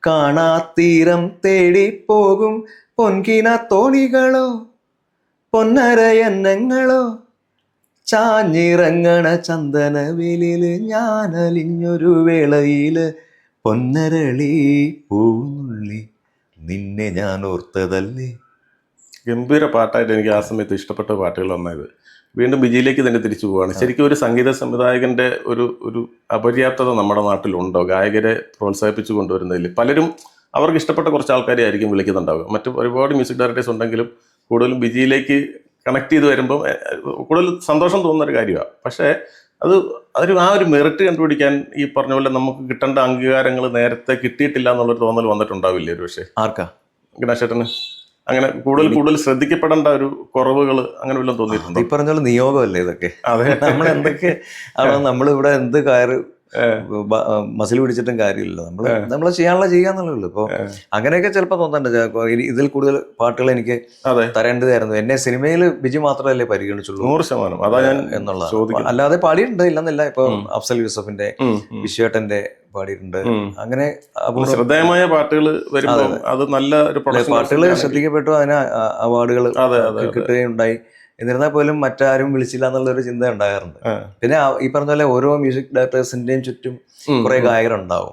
കാണാത്തീരം തേടിപ്പോകും പൊൻകിന തോണികളോ പൊന്നരയന്നങ്ങളോ ചാഞ്ഞിറങ്ങണ ചന്ദനവേലില് ഞാനലിഞ്ഞൊരു വേളയില് പൊന്നരളി പൂന്നുള്ളി നിന്നെ ഞാൻ ഓർത്തതല്ലേ. ഗംഭീര പാട്ടായിട്ട് എനിക്ക് ആ സമയത്ത് ഇഷ്ടപ്പെട്ട പാട്ടുകൾ ഒന്നായത്. വീണ്ടും ബിജിയിലേക്ക് തന്നെ തിരിച്ചു പോവുകയാണ്. ശരിക്കും ഒരു സംഗീത സംവിധായകന്റെ ഒരു അപര്യാപ്തത നമ്മുടെ നാട്ടിലുണ്ടോ? ഗായകരെ പ്രോത്സാഹിപ്പിച്ചു കൊണ്ടുവരുന്നതിൽ പലരും അവർക്ക് ഇഷ്ടപ്പെട്ട കുറച്ച് ആൾക്കാരെ ആയിരിക്കും വിളിക്കുന്നുണ്ടാവുക. മറ്റു ഒരുപാട് മ്യൂസിക് ഡയറക്ടേഴ്സ് ഉണ്ടെങ്കിലും കൂടുതലും ബിജിയിലേക്ക് കണക്ട് ചെയ്ത് വരുമ്പം കൂടുതൽ സന്തോഷം തോന്നുന്ന ഒരു കാര്യമാണ്. പക്ഷേ ആ ഒരു മെറിറ്റ് കണ്ടുപിടിക്കാൻ ഈ പറഞ്ഞ പോലെ നമുക്ക് കിട്ടേണ്ട അംഗീകാരങ്ങൾ നേരത്തെ കിട്ടിയിട്ടില്ല എന്നുള്ളൊരു തോന്നൽ വന്നിട്ടുണ്ടാവില്ലേ ഒരു പക്ഷേ? ആർക്കാ? ഗണേശേട്ടന് അങ്ങനെ കൂടുതൽ ശ്രദ്ധിക്കപ്പെടേണ്ട ഒരു കുറവുകൾ അങ്ങനെ വല്ലതും തോന്നിയിട്ടുണ്ടോ? ഈ പറഞ്ഞ പോലെ നിയോഗമല്ലേ ഇതൊക്കെ? അതെ, നമ്മൾ എന്തൊക്കെ ആണോ നമ്മളിവിടെ എന്ത് കയറ് മസിൽ പിടിച്ചിട്ടും കാര്യമില്ലല്ലോ. നമ്മൾ ചെയ്യാന്നുള്ളൂ. ഇപ്പൊ അങ്ങനെയൊക്കെ ചിലപ്പോൾ തോന്നണ്ട ഇതിൽ കൂടുതൽ പാട്ടുകൾ എനിക്ക് തരേണ്ടതായിരുന്നു. എന്നെ സിനിമയിൽ ബിജു മാത്രമല്ലേ പരിഗണിച്ചുള്ളൂ 100%. അതാ ഞാൻ എന്നുള്ളത്. അല്ലാതെ പാടിയിട്ടുണ്ട് ഇല്ലെന്നില്ല. ഇപ്പൊ അഫ്സൽ യൂസഫിന്റെ, വിശ്വേട്ടന്റെ പാടിയിട്ടുണ്ട്. അങ്ങനെ ശ്രദ്ധേയമായ പാട്ടുകൾ വരുമ്പോൾ അത് നല്ല ഒരു പാട്ടുകൾ ശ്രദ്ധിക്കപ്പെട്ടു, അതിന് അവാർഡുകൾ കിട്ടുകയുണ്ടായി. എന്നിരുന്നാൽ പോലും മറ്റാരും വിളിച്ചില്ല എന്നുള്ളൊരു ചിന്ത ഉണ്ടാകാറുണ്ട്. പിന്നെ ഈ പറഞ്ഞ പോലെ ഓരോ മ്യൂസിക് ഡയറക്ടേഴ്സിന്റെയും ചുറ്റും കുറെ ഗായകരുണ്ടാവും.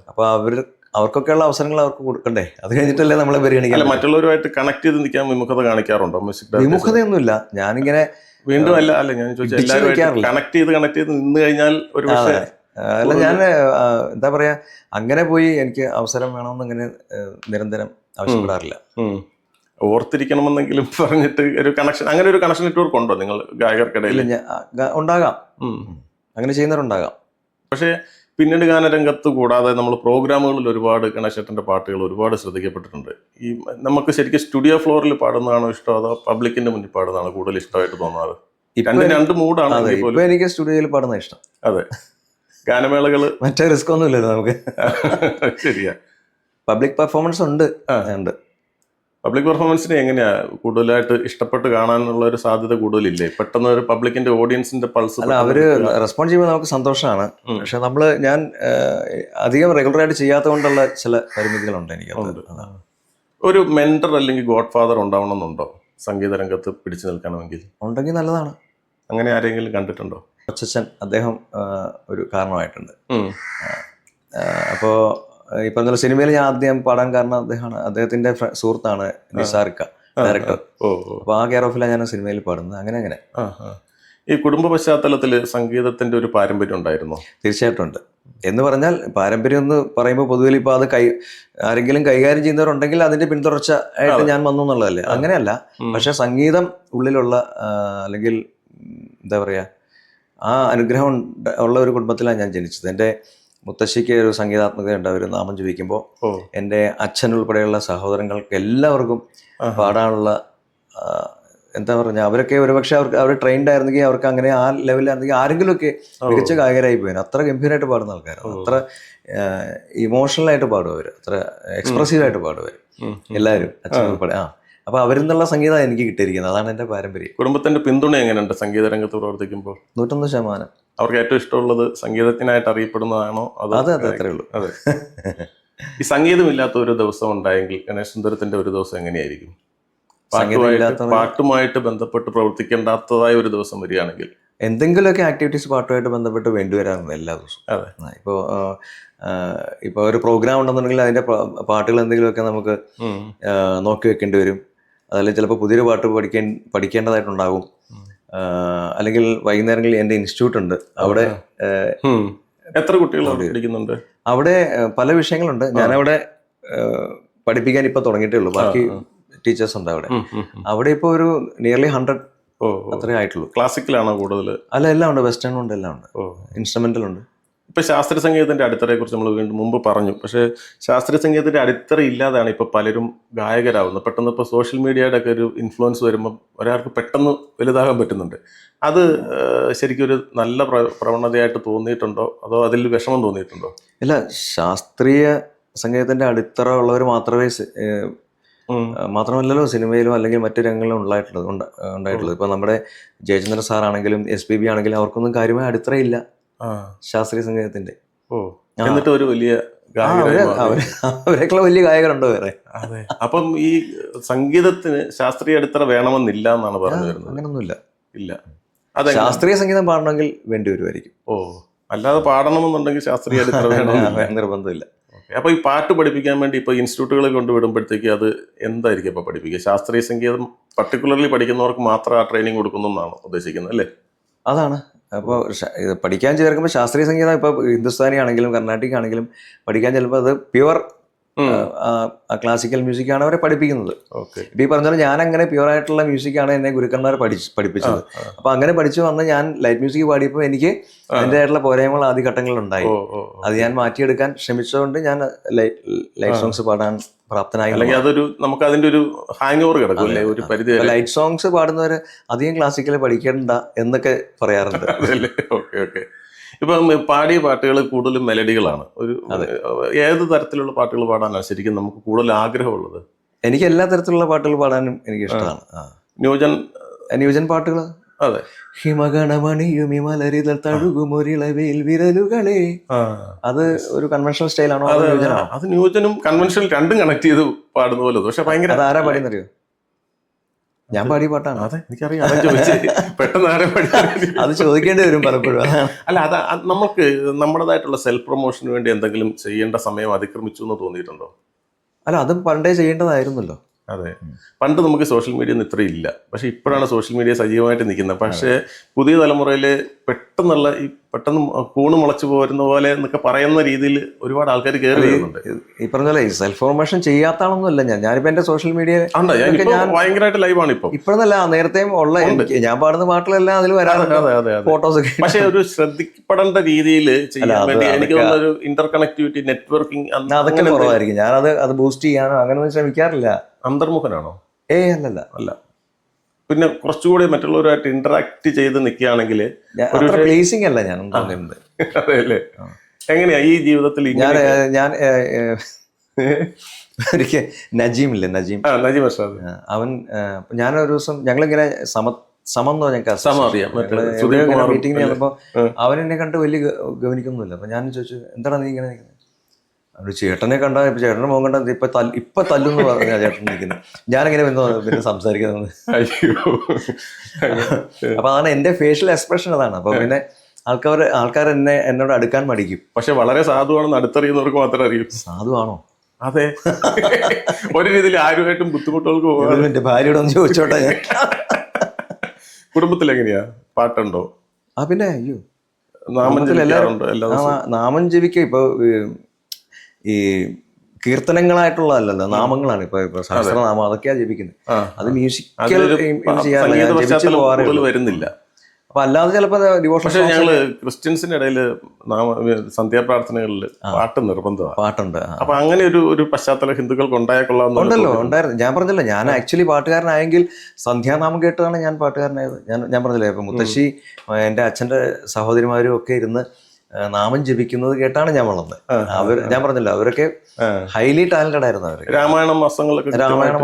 അപ്പൊ അവർക്കൊക്കെയുള്ള അവസരങ്ങൾ അവർക്ക് കൊടുക്കണ്ടേ? അത് കഴിഞ്ഞിട്ടല്ലേ നമ്മളെ പരിഗണിക്കാൻ. മറ്റുള്ളവരുമായിട്ട് കണക്ട് ചെയ്ത് നിൽക്കാൻ വിമുഖത കാണിക്കാറുണ്ടോ മ്യൂസിക്? വിമുഖതയൊന്നുമില്ല. ഞാനിങ്ങനെ വീണ്ടും അല്ല ഞാൻ കണക്ട് ചെയ്ത് നിന്ന് കഴിഞ്ഞാൽ ഒരു അല്ല, ഞാൻ എന്താ പറയാ, അങ്ങനെ പോയി എനിക്ക് അവസരം വേണമെന്ന് ഇങ്ങനെ നിരന്തരം ആവശ്യപ്പെടാറില്ല. ഓർത്തിരിക്കണമെന്നെങ്കിലും പറഞ്ഞിട്ട് ഒരു കണക്ഷൻ, അങ്ങനെ ഒരു കണക്ഷൻ നെറ്റ്വർക്ക് ഉണ്ടോ നിങ്ങൾ ഗായകർക്കിടയിൽ? ഉണ്ടാകാം, അങ്ങനെ ചെയ്യുന്നവരുണ്ടാകാം. പക്ഷേ പിന്നീട് ഗാനരംഗത്ത് കൂടാതെ നമ്മൾ പ്രോഗ്രാമുകളിൽ ഒരുപാട് ഗണേശേട്ടൻ്റെ പാട്ടുകൾ ഒരുപാട് ശ്രദ്ധിക്കപ്പെട്ടിട്ടുണ്ട്. ഈ നമുക്ക് ശരിക്കും സ്റ്റുഡിയോ ഫ്ലോറിൽ പാടുന്നതാണോ ഇഷ്ടം, അതോ പബ്ലിക്കിന്റെ മുന്നിൽ പാടുന്നതാണോ കൂടുതൽ ഇഷ്ടമായിട്ട് തോന്നാറ്? രണ്ട് മൂഡാണ്. ഇപ്പൊ എനിക്ക് സ്റ്റുഡിയോയിൽ പാടുന്ന ഇഷ്ടം. അതെ, ഗാനമേളകള് മറ്റേ റിസ്ക് ഒന്നും ഇല്ലല്ലോ നമുക്ക്. ശരിയാ. പബ്ലിക് പെർഫോമൻസ് ഉണ്ട്. പബ്ലിക് പെർഫോമൻസിനെ എങ്ങനെയാ കൂടുതലായിട്ട് ഇഷ്ടപ്പെട്ട് കാണാനുള്ള ഒരു സാധ്യത കൂടുതലില്ലേ? പെട്ടെന്ന് ഒരു പബ്ലിക്കിന്റെ ഓഡിയൻസിന്റെ പൾസ് അല്ല, അവര് റെസ്പോണ്ട് ചെയ്യുമ്പോൾ നമുക്ക് സന്തോഷമാണ്. പക്ഷെ ഞാൻ അധികം റെഗുലറായിട്ട് ചെയ്യാത്തത് കൊണ്ടുള്ള ചില പരിമിതികളുണ്ട് എനിക്ക്. ഒരു മെന്റർ അല്ലെങ്കിൽ ഗോഡ് ഫാദർ ഉണ്ടാവണമെന്നുണ്ടോ സംഗീത രംഗത്ത് പിടിച്ചു നിൽക്കണമെങ്കിൽ? ഉണ്ടെങ്കിൽ നല്ലതാണ്. അങ്ങനെ ആരെങ്കിലും കണ്ടിട്ടുണ്ടോ? കൊച്ചച്ഛൻ, അദ്ദേഹം ഒരു കാരണമായിട്ടുണ്ട്. അപ്പോ ഈ പറഞ്ഞ സിനിമയിൽ ഞാൻ ആദ്യം പാടാൻ കാരണം അദ്ദേഹമാണ്. അദ്ദേഹത്തിന്റെ സുഹൃത്താണ് നിസാർക്ക, ഡയറക്ടർ. അപ്പൊ ആ കെയർ ഓഫിലാണ് ഞാൻ സിനിമയിൽ പാടുന്നത്. അങ്ങനെ ഈ കുടുംബ പശ്ചാത്തലത്തിൽ സംഗീതത്തിന്റെ ഒരു പാരമ്പര്യം ഉണ്ടായിരുന്നോ? തീർച്ചയായിട്ടും ഉണ്ട്. എന്ന് പറഞ്ഞാൽ പാരമ്പര്യം എന്ന് പറയുമ്പോൾ പൊതുവിൽ ഇപ്പൊ അത് ആരെങ്കിലും കൈകാര്യം ചെയ്യുന്നവരുണ്ടെങ്കിൽ അതിന്റെ പിന്തുടർച്ച ആയിട്ട് ഞാൻ വന്നു എന്നുള്ളതല്ലേ? അങ്ങനെയല്ല. പക്ഷെ സംഗീതം ഉള്ളിലുള്ള അല്ലെങ്കിൽ എന്താ പറയാ, ആ അനുഗ്രഹം ഉള്ള ഒരു കുടുംബത്തിലാണ് ഞാൻ ജനിച്ചത്. എൻ്റെ മുത്തശ്ശിക്ക് ഒരു സംഗീതാത്മകതയുണ്ട്. അവർ നാമം ജപിക്കുമ്പോൾ എൻ്റെ അച്ഛൻ ഉൾപ്പെടെയുള്ള സഹോദരങ്ങൾക്ക് എല്ലാവർക്കും പാടാനുള്ള എന്താ പറഞ്ഞ, അവരൊക്കെ ഒരുപക്ഷെ അവർ ട്രെയിൻഡ് ആയിരുന്നെങ്കിൽ അവർക്ക് അങ്ങനെ ആ ലെവലിലായിരുന്നെങ്കിൽ ആരെങ്കിലുമൊക്കെ മികച്ച ഗായകരായി പോയി. അത്ര ഗംഭീരമായിട്ട് പാടുന്ന ആൾക്കാരാണ്. അത്ര ഇമോഷണലായിട്ട് പാടും അവർ, അത്ര എക്സ്പ്രസീവായിട്ട് പാടും അവർ എല്ലാവരും, അച്ഛൻ ഉൾപ്പെടെ. അപ്പൊ അവരിൽ നിന്നുള്ള സംഗീതം എനിക്ക് കിട്ടിയിരിക്കുന്നത്. അതാണ് എൻ്റെ പാരമ്പര്യം. കുടുംബത്തിന്റെ പിന്തുണ എങ്ങനെയുണ്ട് സംഗീത രംഗത്ത് പ്രവർത്തിക്കുമ്പോൾ? 101%. അവർക്ക് ഏറ്റവും ഇഷ്ടമുള്ളത് സംഗീതത്തിനായിട്ട് അറിയപ്പെടുന്നതാണോ? അതെ, അത്രേ ഉള്ളൂ. അതെ. ഈ സംഗീതമില്ലാത്ത ഒരു ദിവസം ഉണ്ടായെങ്കിൽ ഗണേശ് സുന്ദരത്തിന്റെ ഒരു ദിവസം എങ്ങനെയായിരിക്കും? പാട്ടുമായിട്ട് ബന്ധപ്പെട്ട് പ്രവർത്തിക്കേണ്ടാത്തതായ ഒരു ദിവസം വരികയാണെങ്കിൽ എന്തെങ്കിലുമൊക്കെ ആക്ടിവിറ്റീസ് പാട്ടുമായിട്ട് ബന്ധപ്പെട്ട് വേണ്ടിവരാറുണ്ട് എല്ലാ ദിവസവും. അതെ. ഇപ്പോൾ ഒരു പ്രോഗ്രാം ഉണ്ടെന്നുണ്ടെങ്കിൽ അതിന്റെ പാട്ടുകൾ എന്തെങ്കിലുമൊക്കെ നമുക്ക് നോക്കി വെക്കേണ്ടി വരും. അതല്ലെങ്കിൽ ചിലപ്പോൾ പുതിയൊരു പാട്ട് പഠിക്കേണ്ടതായിട്ടുണ്ടാകും. അല്ലെങ്കിൽ വൈകുന്നേരങ്ങളിൽ എൻ്റെ ഇൻസ്റ്റിറ്റ്യൂട്ട് ഉണ്ട്. അവിടെ എത്ര കുട്ടികൾ പഠിക്കുന്നുണ്ട്? അവിടെ പല വിഷയങ്ങളുണ്ട്. ഞാനവിടെ പഠിപ്പിക്കാൻ ഇപ്പൊ തുടങ്ങിയിട്ടേ ഉള്ളൂ. ബാക്കി ടീച്ചേഴ്സ് ഉണ്ട് അവിടെ. അവിടെ ഇപ്പോൾ ഒരു നിയർലി 100 അത്രേ ആയിട്ടുള്ളൂ. ക്ലാസിക്കലാണോ കൂടുതൽ? അല്ല, എല്ലാം ഉണ്ട്. വെസ്റ്റേൺ ഉണ്ട്, എല്ലാം ഉണ്ട്. ഇൻസ്ട്രുമെന്റൽ ഉണ്ട്. ഇപ്പൊ ശാസ്ത്രീയ സംഗീതത്തിന്റെ അടിത്തറയെ കുറിച്ച് നമ്മൾ വീണ്ടും മുമ്പ് പറഞ്ഞു. പക്ഷെ ശാസ്ത്രീയ സംഗീതത്തിന്റെ അടിത്തറ ഇല്ലാതാണ് ഇപ്പൊ പലരും ഗായകരാകുന്നത്. പെട്ടെന്ന് ഇപ്പൊ സോഷ്യൽ മീഡിയയുടെ ഒക്കെ ഒരു ഇൻഫ്ലുവൻസ് വരുമ്പോൾ ഒരാൾക്ക് പെട്ടെന്ന് വലുതാകാൻ പറ്റുന്നുണ്ട്. അത് ശരിക്കും ഒരു നല്ല പ്രവണതയായിട്ട് തോന്നിയിട്ടുണ്ടോ, അതോ അതിൽ വിഷമം തോന്നിയിട്ടുണ്ടോ? ഇല്ല, ശാസ്ത്രീയ സംഗീതത്തിന്റെ അടിത്തറ ഉള്ളവർ മാത്രമേ മാത്രമല്ലല്ലോ സിനിമയിലും അല്ലെങ്കിൽ മറ്റു രംഗങ്ങളിലും ഉണ്ടായിട്ടുള്ളത്. ഇപ്പൊ നമ്മുടെ ജയചന്ദ്രൻ സാറാണെങ്കിലും SPB ആണെങ്കിലും അവർക്കൊന്നും കാര്യമായ അടിത്തറയില്ല ശാസ്ത്രീയ സംഗീതത്തിന്റെ. എന്നിട്ട് ഒരു വലിയ അവരെക്കാൾ വലിയ ഗായകരുണ്ടോ വേറെ? അതെ. അപ്പം ഈ സംഗീതത്തിന് ശാസ്ത്രീയ അടിത്തറ വേണമെന്നില്ല എന്നാണ് പറഞ്ഞു വരുന്നത്. അങ്ങനൊന്നുമില്ല. ഇല്ല. ശാസ്ത്രീയ സംഗീതം പാടണമെങ്കിൽ വേണ്ടി വരുമായിരിക്കും. അല്ലാതെ പാടണമെന്നുണ്ടെങ്കിൽ ശാസ്ത്രീയ അടിത്തറ നിർബന്ധമില്ല. അപ്പൊ ഈ പാട്ട് പഠിപ്പിക്കാൻ വേണ്ടി ഇപ്പൊ ഇൻസ്റ്റിറ്റ്യൂട്ടുകളിൽ കൊണ്ടുവിടുമ്പോഴത്തേക്ക് അത് എന്തായിരിക്കും അപ്പൊ പഠിപ്പിക്കുക? ശാസ്ത്രീയ സംഗീതം പർട്ടിക്കുലർലി പഠിക്കുന്നവർക്ക് മാത്രം ആ ട്രെയിനിങ് കൊടുക്കുന്നു എന്നാണ് ഉദ്ദേശിക്കുന്നത് അല്ലേ? അതാണ്. അപ്പോൾ ഇത് പഠിക്കാൻ ചേർക്കുമ്പോൾ ശാസ്ത്രീയ സംഗീതം ഇപ്പോൾ ഹിന്ദുസ്ഥാനി ആണെങ്കിലും കർണാട്ടിക് ആണെങ്കിലും പഠിക്കാൻ ചിലപ്പോൾ അത് പ്യുവർ ക്ലാസിക്കൽ മ്യൂസിക്കാണ് അവരെ പഠിപ്പിക്കുന്നത്. ഇപ്പം ഈ പറഞ്ഞാൽ ഞാൻ അങ്ങനെ പ്യുവർ ആയിട്ടുള്ള മ്യൂസിക്കാണ് എന്നെ ഗുരുക്കന്മാർ പഠിപ്പിച്ചത്. അപ്പൊ അങ്ങനെ പഠിച്ചു വന്ന് ഞാൻ ലൈറ്റ് മ്യൂസിക് പാടിയപ്പോൾ എനിക്ക് അതിൻ്റെതായിട്ടുള്ള പോരായ്മകൾ ആദ്യ ഘട്ടങ്ങളിലുണ്ടായി. അത് ഞാൻ മാറ്റിയെടുക്കാൻ ശ്രമിച്ചതുകൊണ്ട് ഞാൻ ലൈറ്റ് സോങ്സ് പാടാൻ പ്രാപ്തനായി. അല്ലെങ്കിൽ അതൊരു നമുക്ക് അതിന്റെ ഒരു ഹാങ് ഓവർ കിടക്കും ഒരു പരിധി. ലൈറ്റ് സോങ്സ് പാടുന്നവര് അധികം ക്ലാസിക്കൽ പഠിക്കണ്ട എന്നൊക്കെ പറയാറുണ്ട്. ഇപ്പം പാടിയ പാട്ടുകൾ കൂടുതലും മെലഡികളാണ്. ഏത് തരത്തിലുള്ള പാട്ടുകൾ പാടാനാണ് ശരിക്കും നമുക്ക് കൂടുതൽ ആഗ്രഹമുള്ളത്? എനിക്ക് എല്ലാ തരത്തിലുള്ള പാട്ടുകൾ പാടാനും എനിക്ക് ഇഷ്ടമാണ്. ന്യൂജൻ പാട്ടുകൾ. അതെ. ഹിമഗണമണിയുമി മലരിതൽ തഴുകുമൊരിളവേൽ വിരലുകളെ, അത് ഒരു കൺവെൻഷണൽ സ്റ്റൈലാണോ? അത് ന്യൂജനും കൺവെൻഷണൽ രണ്ടും കണക്ട് ചെയ്ത് പാടുന്ന പോലെ. പക്ഷെ ഭയങ്കര. അത് ആരാ പാടിയെന്നറിയോ? ഞാൻ പാടിയ പാട്ടാണ്. അതെ, എനിക്കറിയാം. പെട്ടെന്ന് ആരെ പാടി അത് ചോദിക്കേണ്ടി വരും പലപ്പോഴും. അല്ല, അത് നമുക്ക് നമ്മുടേതായിട്ടുള്ള സെൽഫ് പ്രൊമോഷന് വേണ്ടി എന്തെങ്കിലും ചെയ്യേണ്ട സമയം അതിക്രമിച്ചു എന്ന് തോന്നിയിട്ടുണ്ടോ? അല്ല, അതും പണ്ടേ ചെയ്യേണ്ടതായിരുന്നല്ലോ. അതെ. പണ്ട് നമുക്ക് സോഷ്യൽ മീഡിയ ഒന്നും ഇത്ര ഇല്ല. പക്ഷെ ഇപ്പോഴാണ് സോഷ്യൽ മീഡിയ സജീവമായിട്ട് നിൽക്കുന്നത്. പക്ഷേ പുതിയ തലമുറയിൽ പെട്ടെന്നുള്ള ഈ പെട്ടെന്ന് കൂണ് മുളച്ചു പോരുന്ന പോലെ എന്നൊക്കെ പറയുന്ന രീതിയിൽ ഒരുപാട് ആൾക്കാർ കയറി വരുന്നുണ്ട്. ഈ പറഞ്ഞ സെൽഫ് പ്രൊമോഷൻ ചെയ്യാത്താണെന്നല്ല ഞാനിപ്പോ എന്റെ സോഷ്യൽ മീഡിയ ഭയങ്കരമായിട്ട് ലൈവാണ് ഇപ്പൊ. ഇപ്പോഴെന്നല്ല, നേരത്തെയും ഉള്ള ഞാൻ പാടുന്ന പാട്ടുകളെല്ലാം അതിൽ വരാറുണ്ട് ഫോട്ടോസ് ഒക്കെ. പക്ഷെ ഒരു ശ്രദ്ധിക്കപ്പെടേണ്ട രീതിയിൽ ചെയ്യാൻ വേണ്ടി എനിക്ക് തോന്നുന്ന ഒരു ഇന്റർ കണക്ടിവിറ്റി നെറ്റ്വർക്കിംഗ് അതൊക്കെ കുറവായിരിക്കും. ഞാനത് ബൂസ്റ്റ് ചെയ്യാനോ അങ്ങനെ ശ്രമിക്കാറില്ല. അന്തർമുഖനാണോ? അല്ലല്ല. അല്ല. പിന്നെ കുറച്ചുകൂടി മറ്റുള്ളവരുമായിട്ട് ഇന്ററാക്ട് ചെയ്ത് നിൽക്കുകയാണെങ്കിൽ പ്ലേസിംഗ് അല്ല ഞാൻ തോന്നുന്നത്. അതെ അല്ലേ? എങ്ങനെയാ ഈ ജീവിതത്തിൽ ഞാൻ എനിക്ക് നജീമില്ലേ, നജീം അവൻ ഞാനൊരു ദിവസം ഞങ്ങളിങ്ങനെ സമം മീറ്റിംഗ് ചെയ്യുമ്പോ അവൻ എന്നെ കണ്ട് വലിയ ഗവനിക്കൊന്നുമില്ല. അപ്പൊ ഞാൻ ചോദിച്ചു, എന്താണ് നീ ഇങ്ങനെ നിൽക്കുന്നത്? അവിടെ ചേട്ടനെ കണ്ട ചേട്ടനെ മോൻ കണ്ട ഇപ്പൊ തല്ലുന്ന് പറഞ്ഞ ചേട്ടൻ നിൽക്കുന്നത്. ഞാനെങ്ങനെ പിന്നെ സംസാരിക്കുന്നത്. അപ്പൊ അതാണ് എന്റെ ഫേഷ്യൽ എക്സ്പ്രഷൻ, അതാണ്. അപ്പൊ പിന്നെ ആൾക്കാർ എന്നോട് അടുക്കാൻ മടിക്കും. പക്ഷെ വളരെ സാധുവാണെന്ന് അടുത്തറിയുന്നവർക്ക് മാത്രമേ അറിയൂ. സാധുവാണോ? അതെ. ഒരു രീതിയിൽ ആരുമായിട്ടും ബുദ്ധിമുട്ടുകൾക്ക് പോകാൻ. എന്റെ ഭാര്യയോട് ഒന്ന് ചോദിച്ചോട്ടെ. കുടുംബത്തിൽ എങ്ങനെയാ? പാട്ടുണ്ടോ? പിന്നെ അയ്യോ, നാമം ജപിക്കുക. ഇപ്പൊ ഈ കീർത്തനങ്ങളായിട്ടുള്ളതല്ലല്ലോ, നാമങ്ങളാണ്. ഇപ്പൊ സഹസ്രനാമം അതൊക്കെയാ ജപിക്കുന്നത്. അത് മ്യൂസിക്കൽ വരുന്നില്ല. അപ്പൊ അല്ലാതെ ചിലപ്പോ ഡിവോഷൻ. പക്ഷെ ഞങ്ങള് ക്രിസ്ത്യൻസിന്റെ ഇടയിൽ സന്ധ്യാപ്രാർത്ഥനകളിൽ പാട്ട് നിർബന്ധമാണ്. പാട്ടുണ്ട്. അപ്പൊ അങ്ങനെ ഒരു പശ്ചാത്തലം ഹിന്ദുക്കൾക്ക് ഉണ്ടായിരുന്നു. ഞാൻ പറഞ്ഞല്ലോ, ഞാൻ ആക്ച്വലി പാട്ടുകാരനായെങ്കിൽ സന്ധ്യാനാമം കേട്ടാണ് ഞാൻ പാട്ടുകാരനായത്. ഞാൻ പറഞ്ഞില്ലേ, ഇപ്പൊ മുത്തശ്ശി എന്റെ അച്ഛന്റെ സഹോദരിമാരും ഒക്കെ ഇരുന്ന് നാമം ജപിക്കുന്നത് കേട്ടാണ് ഞാൻ വളർന്നത്. ഞാൻ പറഞ്ഞല്ലോ, അവരൊക്കെ ഹൈലി ടാലന്റഡ് ആയിരുന്നു. അവർ രാമായണ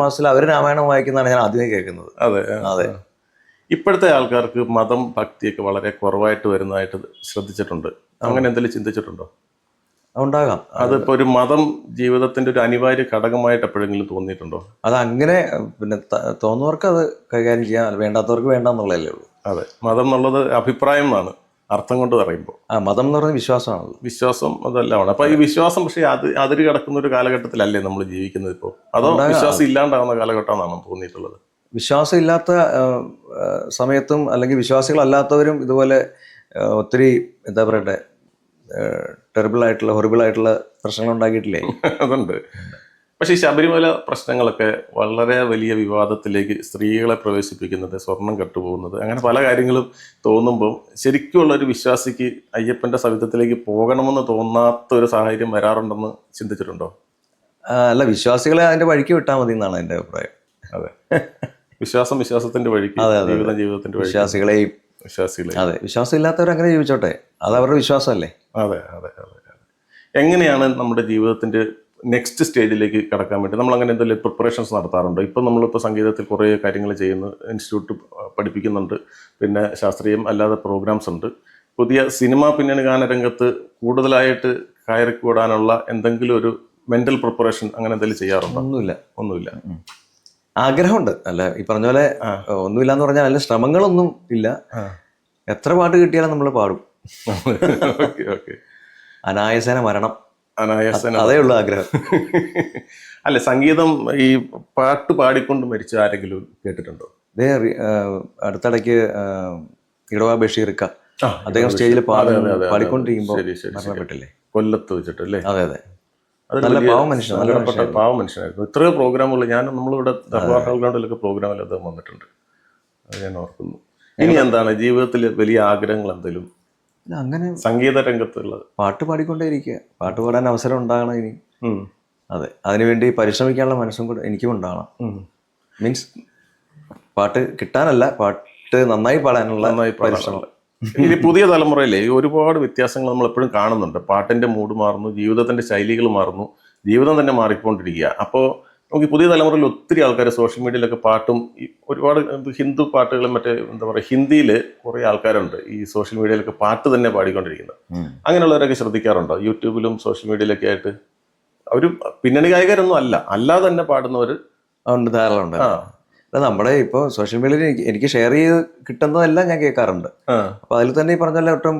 മാസത്തിൽ അവര് രാമായണം വായിക്കുന്നതാണ് ഞാൻ ആദ്യമേ കേൾക്കുന്നത്. അതെ. ഇപ്പോഴത്തെ ആൾക്കാർക്ക് മതം ഭക്തിയൊക്കെ വളരെ കുറവായിട്ട് വരുന്നതായിട്ട് ശ്രദ്ധിച്ചിട്ടുണ്ട്. അങ്ങനെ എന്തെങ്കിലും ചിന്തിച്ചിട്ടുണ്ടോ? ഉണ്ടാകാം. അതിപ്പോ ഒരു മതം ജീവിതത്തിന്റെ ഒരു അനിവാര്യ ഘടകമായിട്ട് എപ്പോഴെങ്കിലും തോന്നിയിട്ടുണ്ടോ? അത് അങ്ങനെ പിന്നെ തോന്നുന്നവർക്ക് അത് കൈകാര്യം ചെയ്യാൻ, വേണ്ടാത്തവർക്ക് വേണ്ടെന്നുള്ളതല്ലേ ഉള്ളൂ. അതെ. മതം എന്നുള്ളത് അഭിപ്രായം എന്നാണ് അർത്ഥം കൊണ്ട് പറയുമ്പോൾ. മതം എന്ന് പറയുന്നത് വിശ്വാസമാണല്ലോ. വിശ്വാസം അതെല്ലാമാണ്. അപ്പൊ ഈ വിശ്വാസം പക്ഷേ അതിര് കിടക്കുന്ന ഒരു കാലഘട്ടത്തിലല്ലേ നമ്മൾ ജീവിക്കുന്നത് ഇപ്പോൾ? അതോ വിശ്വാസം ഇല്ലാണ്ടാവുന്ന കാലഘട്ടമാണെന്ന് തോന്നിയിട്ടുള്ളത്? വിശ്വാസം ഇല്ലാത്ത സമയത്തും അല്ലെങ്കിൽ വിശ്വാസികളല്ലാത്തവരും ഇതുപോലെ ഒത്തിരി എന്താ പറയട്ടെ ഹൊറിബിൾ ആയിട്ടുള്ള പ്രശ്നങ്ങൾ ഉണ്ടാക്കിയിട്ടില്ലേ? അതുണ്ട്. പക്ഷേ ഈ ശബരിമല പ്രശ്നങ്ങളൊക്കെ വളരെ വലിയ വിവാദത്തിലേക്ക് സ്ത്രീകളെ പ്രവേശിപ്പിക്കുന്നത്, സ്വർണം കട്ടുപോകുന്നത്, അങ്ങനെ പല കാര്യങ്ങളും തോന്നുമ്പോൾ ശരിക്കുമുള്ള ഒരു വിശ്വാസിക്ക് അയ്യപ്പന്റെ സവിധത്തിലേക്ക് പോകണമെന്ന് തോന്നാത്ത ഒരു സാഹചര്യം വരാറുണ്ടെന്ന് ചിന്തിച്ചിട്ടുണ്ടോ? അല്ല, വിശ്വാസികളെ അതിന്റെ വഴിക്ക് വിട്ടാൽ മതി എന്നാണ് എൻ്റെ അഭിപ്രായം. അതെ. വിശ്വാസത്തിന്റെ വഴിക്ക്, ജീവിതത്തിന്റെ വഴി. വിശ്വാസികളെ അതെ, വിശ്വാസം ഇല്ലാത്തവർ അങ്ങനെ ജീവിച്ചോട്ടെ, അത് അവരുടെ വിശ്വാസമല്ലേ. അതെ. എങ്ങനെയാണ് നമ്മുടെ ജീവിതത്തിന്റെ നെക്സ്റ്റ് സ്റ്റേജിലേക്ക് കടക്കാൻ വേണ്ടി നമ്മൾ അങ്ങനെ എന്തെങ്കിലും പ്രിപ്പറേഷൻസ് നടത്താറുണ്ടോ? ഇപ്പം നമ്മളിപ്പോൾ സംഗീതത്തിൽ കുറേ കാര്യങ്ങൾ ചെയ്യുന്നു, ഇൻസ്റ്റിറ്റ്യൂട്ട് പഠിപ്പിക്കുന്നുണ്ട്, പിന്നെ ശാസ്ത്രീയം അല്ലാതെ പ്രോഗ്രാംസ് ഉണ്ട്. പുതിയ സിനിമ പിന്നണി ഗാനരംഗത്ത് കൂടുതലായിട്ട് കയറിക്കൂടാനുള്ള എന്തെങ്കിലും ഒരു മെന്റൽ പ്രിപ്പറേഷൻ അങ്ങനെ എന്തെങ്കിലും ചെയ്യാറുണ്ടോ? ഒന്നുമില്ല. ആഗ്രഹമുണ്ട്. അല്ല, ഈ പറഞ്ഞ പോലെ ഒന്നുമില്ല എന്ന് പറഞ്ഞാൽ അതിൽ ശ്രമങ്ങളൊന്നും ഇല്ല. എത്ര പാട്ട് കിട്ടിയാലും നമ്മൾ പാടും. ഓക്കെ. അനായാസേന മരണം, അനായാസന, അതേ ഉള്ളൂ ആഗ്രഹം. അല്ല, സംഗീതം ഈ പാട്ട് പാടിക്കൊണ്ട് മരിച്ച ആരെങ്കിലും കേട്ടിട്ടുണ്ടോ? ഇതേ അടുത്തിടയ്ക്ക് ഇടവ ബഷീർക്ക അദ്ദേഹം സ്റ്റേജിൽ പാടിക്കൊണ്ടിരിക്കുമ്പോൾ മരണപ്പെട്ടില്ലേ, കൊല്ലത്ത് വെച്ചിട്ടല്ലേ? അതെ. നല്ല പാവ മനുഷ്യൻ, പാവ മനുഷ്യനായിരുന്നു. ഇത്രയോ പ്രോഗ്രാമുകൾ നമ്മളിവിടെ ദർബാർ ഗ്രൗണ്ടിലൊക്കെ പ്രോഗ്രാമിൽ അദ്ദേഹം വന്നിട്ടുണ്ട്, അത് ഞാൻ ഓർക്കുന്നു. ഇനി എന്താണ് ജീവിതത്തിൽ വലിയ ആഗ്രഹങ്ങൾ എന്തെങ്കിലും അങ്ങനെ സംഗീത രംഗത്തുള്ളത്? പാട്ട് പാടിക്കൊണ്ടേയിരിക്കുക, പാട്ട് പാടാൻ അവസരം ഉണ്ടാകണം ഇനി. അതെ, അതിനുവേണ്ടി പരിശ്രമിക്കാനുള്ള മനസ്സും കൂടെ എനിക്കും ഉണ്ടാകണം. മീൻസ് പാട്ട് കിട്ടാനല്ല, പാട്ട് നന്നായി പാടാനുള്ള പരിശ്രമം. ഇനി പുതിയ തലമുറയിലെ ഒരുപാട് വ്യത്യാസങ്ങൾ നമ്മൾ എപ്പോഴും കാണുന്നുണ്ട്. പാട്ടിന്റെ മൂഡ് മാറുന്നു, ജീവിതത്തിന്റെ ശൈലികൾ മാറുന്നു, ജീവിതം തന്നെ മാറിക്കൊണ്ടിരിക്കുക. അപ്പോൾ നമുക്ക് പുതിയ തലമുറയിൽ ഒത്തിരി ആൾക്കാർ സോഷ്യൽ മീഡിയയിലൊക്കെ പാട്ടും ഒരുപാട് ഹിന്ദു പാട്ടുകളും മറ്റേ എന്താ പറയുക, ഹിന്ദിയിൽ കുറേ ആൾക്കാരുണ്ട് ഈ സോഷ്യൽ മീഡിയയിലൊക്കെ പാട്ട് തന്നെ പാടിക്കൊണ്ടിരിക്കുന്നത്. അങ്ങനെയുള്ളവരൊക്കെ ശ്രദ്ധിക്കാറുണ്ടോ? യൂട്യൂബിലും സോഷ്യൽ മീഡിയയിലൊക്കെ ആയിട്ട് അവർ പിന്നണി ഗായകരൊന്നും അല്ലാതെ തന്നെ പാടുന്നവർ ഉണ്ട്, ധാരാളം ഉണ്ട്. നമ്മുടെ ഇപ്പോൾ സോഷ്യൽ മീഡിയയിൽ എനിക്ക് ഷെയർ ചെയ്ത് കിട്ടുന്നതെല്ലാം ഞാൻ കേൾക്കാറുണ്ട്. അപ്പോൾ അതിൽ തന്നെ ഈ പറഞ്ഞ ഒട്ടും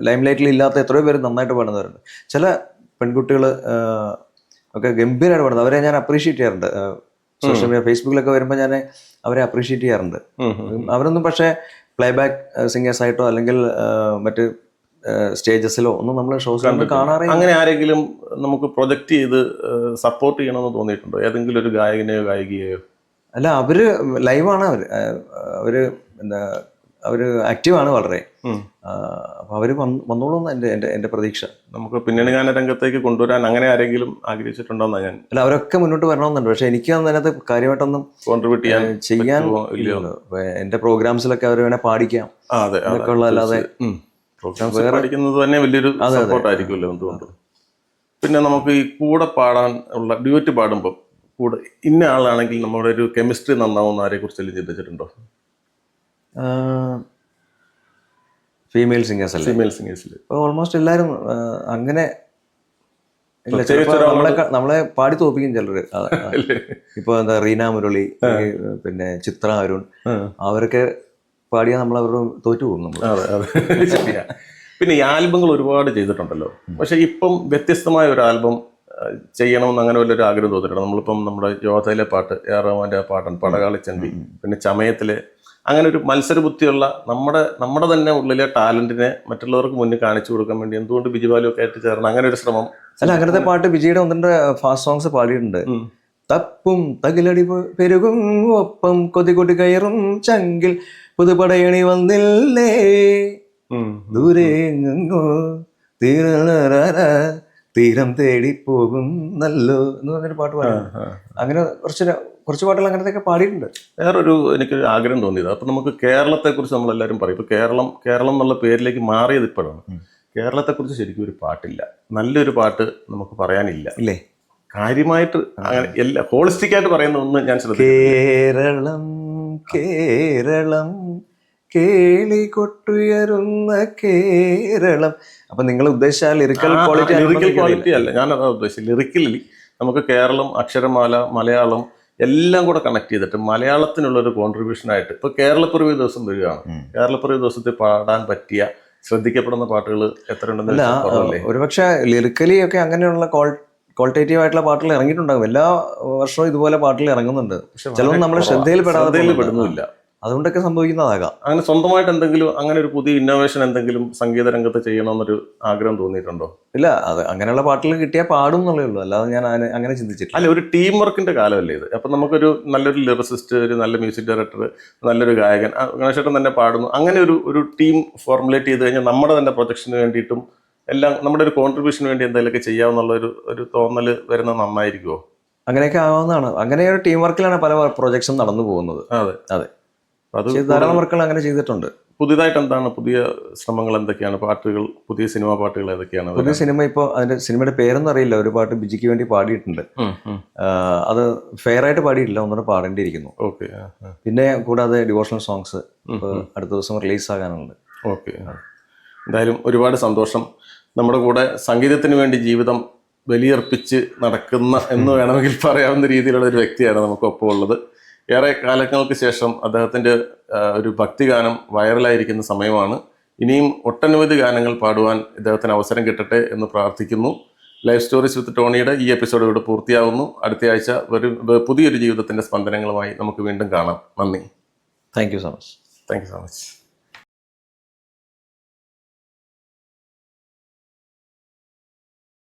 ലൈം ലൈറ്റിൽ ഇല്ലാത്ത എത്രയോ പേര് നന്നായിട്ട് പാടുന്നവരുണ്ട്. ചില പെൺകുട്ടികൾ ഒക്കെ ഗംഭീരമായിട്ട് പാടുന്നത്, അവരെ ഞാൻ അപ്രീഷിയേറ്റ് ചെയ്യാറുണ്ട്. സോഷ്യൽ മീഡിയ ഫേസ്ബുക്കിലൊക്കെ വരുമ്പോൾ ഞാൻ അവരെ അപ്രീഷിയേറ്റ് ചെയ്യാറുണ്ട്. അവരൊന്നും പക്ഷേ പ്ലേബാക്ക് സിംഗേഴ്സ് ആയിട്ടോ അല്ലെങ്കിൽ മറ്റ് സ്റ്റേജസിലോ ഒന്നും നമ്മൾ ഷോസിൽ കാണാറേ. അങ്ങനെ ആരെങ്കിലും നമുക്ക് പ്രൊജക്റ്റ് ചെയ്ത് സപ്പോർട്ട് ചെയ്യണമെന്ന് തോന്നിയിട്ടുണ്ടോ? ഏതെങ്കിലും ഒരു ഗായകനെയോ ഗായികയോ? അല്ല, അവര് ലൈവാണ്, അവര് എന്താ, അവര് ആക്റ്റീവാണ് വളരെ. അപ്പൊ അവര് വന്നോളൂ എന്റെ പ്രതീക്ഷ. നമുക്ക് പിന്നണി ഗാന രംഗത്തേക്ക് കൊണ്ടുവരാൻ അങ്ങനെ ആരെങ്കിലും ആഗ്രഹിച്ചിട്ടുണ്ടോന്നാ ഞാൻ. അല്ല, അവരൊക്കെ മുന്നോട്ട് വരണമെന്നുണ്ട്. പക്ഷെ എനിക്ക് അതിനകത്ത് കാര്യമായിട്ടൊന്നും കോൺട്രിബ്യൂട്ട് ചെയ്യാൻ എന്റെ പ്രോഗ്രാംസിലൊക്കെ അവർ വേണേ പാടിക്കാം എന്നൊക്കെ ഉള്ള, അല്ലാതെ പ്രോഗ്രാംസ് പഠിക്കുന്നത് തന്നെ വലിയൊരു സപ്പോർട്ടായിരിക്കുമല്ലോ എന്തുകൊണ്ട്. പിന്നെ നമുക്ക് ഈ കൂടെ പാടാൻ ഉള്ള ഡ്യൂറ്റ് പാടുമ്പോൾ കൂടെ ഇന്ന ആളാണെങ്കിൽ നമ്മുടെ ഒരു കെമിസ്ട്രി നന്നാവുന്ന ആരെ കുറിച്ചെല്ലാം ചിന്തിച്ചിട്ടുണ്ടോ? ഫീമെയിൽ സിംഗേഴ്സ് അല്ലേ? ഫീമെയിൽ സിംഗേഴ്സിൽ ഓൾമോസ്റ്റ് എല്ലാവരും അങ്ങനെ നമ്മളെ പാടി തോപ്പിക്കും ചിലര്. ഇപ്പൊ എന്താ, റീന മുരളി, പിന്നെ ചിത്ര അരുൺ, അവരൊക്കെ പാടിയാൽ നമ്മൾ അവരോട് തോറ്റു പോകും നമ്മൾ. പിന്നെ ഈ ആൽബങ്ങൾ ഒരുപാട് ചെയ്തിട്ടുണ്ടല്ലോ, പക്ഷെ ഇപ്പം വ്യത്യസ്തമായ ഒരു ആൽബം ചെയ്യണമെന്ന് അങ്ങനെ വല്ലൊരു ആഗ്രഹം തോന്നിയിട്ടുണ്ട്. നമ്മളിപ്പം നമ്മുടെ യോധയിലെ പാട്ട്, AR റഹ്മാന്റെ ആ പാട്ടാണ് പടകാളിച്ചണ്ടി, പിന്നെ ചമയത്തിലെ, അങ്ങനെ ഒരു മത്സരബുദ്ധിയുള്ള നമ്മുടെ തന്നെ ഉള്ളിലെ ടാലന്റിനെ മറ്റുള്ളവർക്ക് മുന്നിൽ കാണിച്ചു കൊടുക്കാൻ വേണ്ടി എന്തുകൊണ്ട് ബിജുബാലു ഒക്കെ ആയിട്ട് ചേർന്ന് അങ്ങനെ ഒരു ശ്രമം? അല്ല, അങ്ങനത്തെ പാട്ട് വിജയുടെ ഒന്നിന്റെ ഫാസ്റ്റ് സോങ്സ് പാടിയിട്ടുണ്ട്. തപ്പും തകിലടി പെരുകും ഒപ്പം കൊതി കൊടി കയറും ചങ്കിൽ പുതുപടയണി വന്നില്ലേ ദൂരെ തീരം തേടി പോകും നല്ലോ എന്ന് പറഞ്ഞൊരു പാട്ട് പാടി. അങ്ങനെ കുറച്ച് പാട്ടുകൾ അങ്ങനത്തെ പാടിയിട്ടുണ്ട്. വേറൊരു എനിക്കൊരു ആഗ്രഹം തോന്നിയത്, അപ്പൊ നമുക്ക് കേരളത്തെക്കുറിച്ച് നമ്മളെല്ലാവരും പറയും, ഇപ്പൊ കേരളം എന്നുള്ള പേരിലേക്ക് മാറിയത് ഇപ്പോഴാണ്. കേരളത്തെക്കുറിച്ച് ശരിക്കും ഒരു പാട്ടില്ല, നല്ലൊരു പാട്ട് നമുക്ക് പറയാനില്ല ഇല്ലേ? കാര്യമായിട്ട് അങ്ങനെ എല്ലാ ഹോളിസ്റ്റിക് ആയിട്ട് പറയുന്ന ഒന്ന് ഞാൻ ശ്രദ്ധിച്ചു. കേരളം കേരളം കേളി കൊട്ടുയരുന്ന കേരളം. അപ്പൊ നിങ്ങൾ ഉദ്ദേശിച്ച ലിറിക്കൽ ക്വാളിറ്റി അല്ല ഞാൻ അതാ ഉദ്ദേശിച്ചത്. ലിറിക്കലി നമുക്ക് കേരളം, അക്ഷരമാല, മലയാളം എല്ലാം കൂടെ കണക്ട് ചെയ്തിട്ട് മലയാളത്തിനുള്ളൊരു കോൺട്രിബ്യൂഷനായിട്ട് ഇപ്പൊ കേരളപ്പിറവി ദിവസം വരികയാണ്. കേരളപ്പിറവി ദിവസത്തിൽ പാടാൻ പറ്റിയ ശ്രദ്ധിക്കപ്പെടുന്ന പാട്ടുകൾ എത്ര ഉണ്ടെന്ന് ഒരുപക്ഷെ ലിറിക്കലി ഒക്കെ അങ്ങനെയുള്ള ക്വാളിറ്റേറ്റീവ് ആയിട്ടുള്ള പാട്ടുകൾ ഇറങ്ങിയിട്ടുണ്ടാകും. എല്ലാ വർഷവും ഇതുപോലെ പാട്ടുകൾ ഇറങ്ങുന്നുണ്ട്. ചിലതൊന്നും നമ്മളെ ശ്രദ്ധയിൽപ്പെടുന്നില്ല. അതുകൊണ്ടൊക്കെ സംഭവിക്കുന്നതാകാം. അങ്ങനെ സ്വന്തമായിട്ട് എന്തെങ്കിലും അങ്ങനെ ഒരു പുതിയ ഇന്നോവേഷൻ എന്തെങ്കിലും സംഗീത രംഗത്ത് ചെയ്യണമെന്നൊരു ആഗ്രഹം തോന്നിയിട്ടുണ്ടോ? ഇല്ല, അത് അങ്ങനെയുള്ള പാട്ടുകൾ കിട്ടിയാൽ പാടും എന്നുള്ളേ ഉള്ളൂ, അല്ലാതെ ഞാൻ അങ്ങനെ ചിന്തിച്ചിട്ടില്ല. അല്ല, ഒരു ടീം വർക്കിന്റെ കാലമല്ലേ ഇത്? അപ്പൊ നമുക്കൊരു നല്ലൊരു ലിറിസിസ്റ്റ്, ഒരു നല്ല മ്യൂസിക് ഡയറക്ടർ, നല്ലൊരു ഗായകൻ, ഗണേശേട്ടൻ തന്നെ പാടുന്നു, അങ്ങനെ ഒരു ടീം ഫോർമുലേറ്റ് ചെയ്ത് കഴിഞ്ഞാൽ നമ്മുടെ തന്നെ പ്രൊജക്ഷന് വേണ്ടിയിട്ടും എല്ലാം നമ്മുടെ ഒരു കോൺട്രിബ്യൂഷന് വേണ്ടി എന്തെങ്കിലുമൊക്കെ ചെയ്യാവുന്നുള്ള ഒരു തോന്നൽ വരുന്നത് നന്നായിരിക്കുമോ? അങ്ങനെയൊക്കെ ആവാവുന്നതാണ്. അങ്ങനെ ഒരു ടീം വർക്കിലാണ് പല പ്രൊജക്ട്സും നടന്നു പോകുന്നത്. അതെ. ധാരാളം വർക്കുകൾ അങ്ങനെ ചെയ്തിട്ടുണ്ട്. പുതിയതായിട്ട് എന്താണ് പുതിയ ശ്രമങ്ങൾ എന്തൊക്കെയാണ്? പാട്ടുകൾ, പുതിയ സിനിമാ പാട്ടുകൾ ഏതൊക്കെയാണ്? പുതിയ സിനിമ ഇപ്പോൾ അതിന്റെ സിനിമയുടെ പേരൊന്നും അറിയില്ല. ഒരു പാട്ട് ബിജിക്ക് വേണ്ടി പാടിയിട്ടുണ്ട്. അത് ഫെയർ ആയിട്ട് പാടിയിട്ടില്ല, ഒന്നുകൂടെ പാടേണ്ടിയിരിക്കുന്നു. ഓക്കെ. പിന്നെ കൂടാതെ ഡിവോഷണൽ സോങ്സ് അടുത്ത ദിവസം റിലീസ് ആകാനുണ്ട്. ഓക്കെ. എന്തായാലും ഒരുപാട് സന്തോഷം. നമ്മുടെ കൂടെ സംഗീതത്തിന് വേണ്ടി ജീവിതം ബലിയർപ്പിച്ച് നടക്കുന്ന എന്ന് വേണമെങ്കിൽ പറയാവുന്ന രീതിയിലുള്ള ഒരു വ്യക്തിയാണ് നമുക്കൊപ്പം ഉള്ളത്. ഏറെ കാലങ്ങൾക്ക് ശേഷം അദ്ദേഹത്തിൻ്റെ ഒരു ഭക്തിഗാനം വൈറലായിരിക്കുന്ന സമയമാണ്. ഇനിയും ഒട്ടനവധി ഗാനങ്ങൾ പാടുവാൻ ഇദ്ദേഹത്തിന് അവസരം കിട്ടട്ടെ എന്ന് പ്രാർത്ഥിക്കുന്നു. ലൈഫ് സ്റ്റോറീസ് വിത്ത് ടോണിയുടെ ഈ എപ്പിസോഡ് ഇവിടെ പൂർത്തിയാവുന്നു. അടുത്ത ആഴ്ച പുതിയൊരു ജീവിതത്തിൻ്റെ സ്പന്ദനങ്ങളുമായി നമുക്ക് വീണ്ടും കാണാം. നന്ദി. Thank you so much. Thank you so much.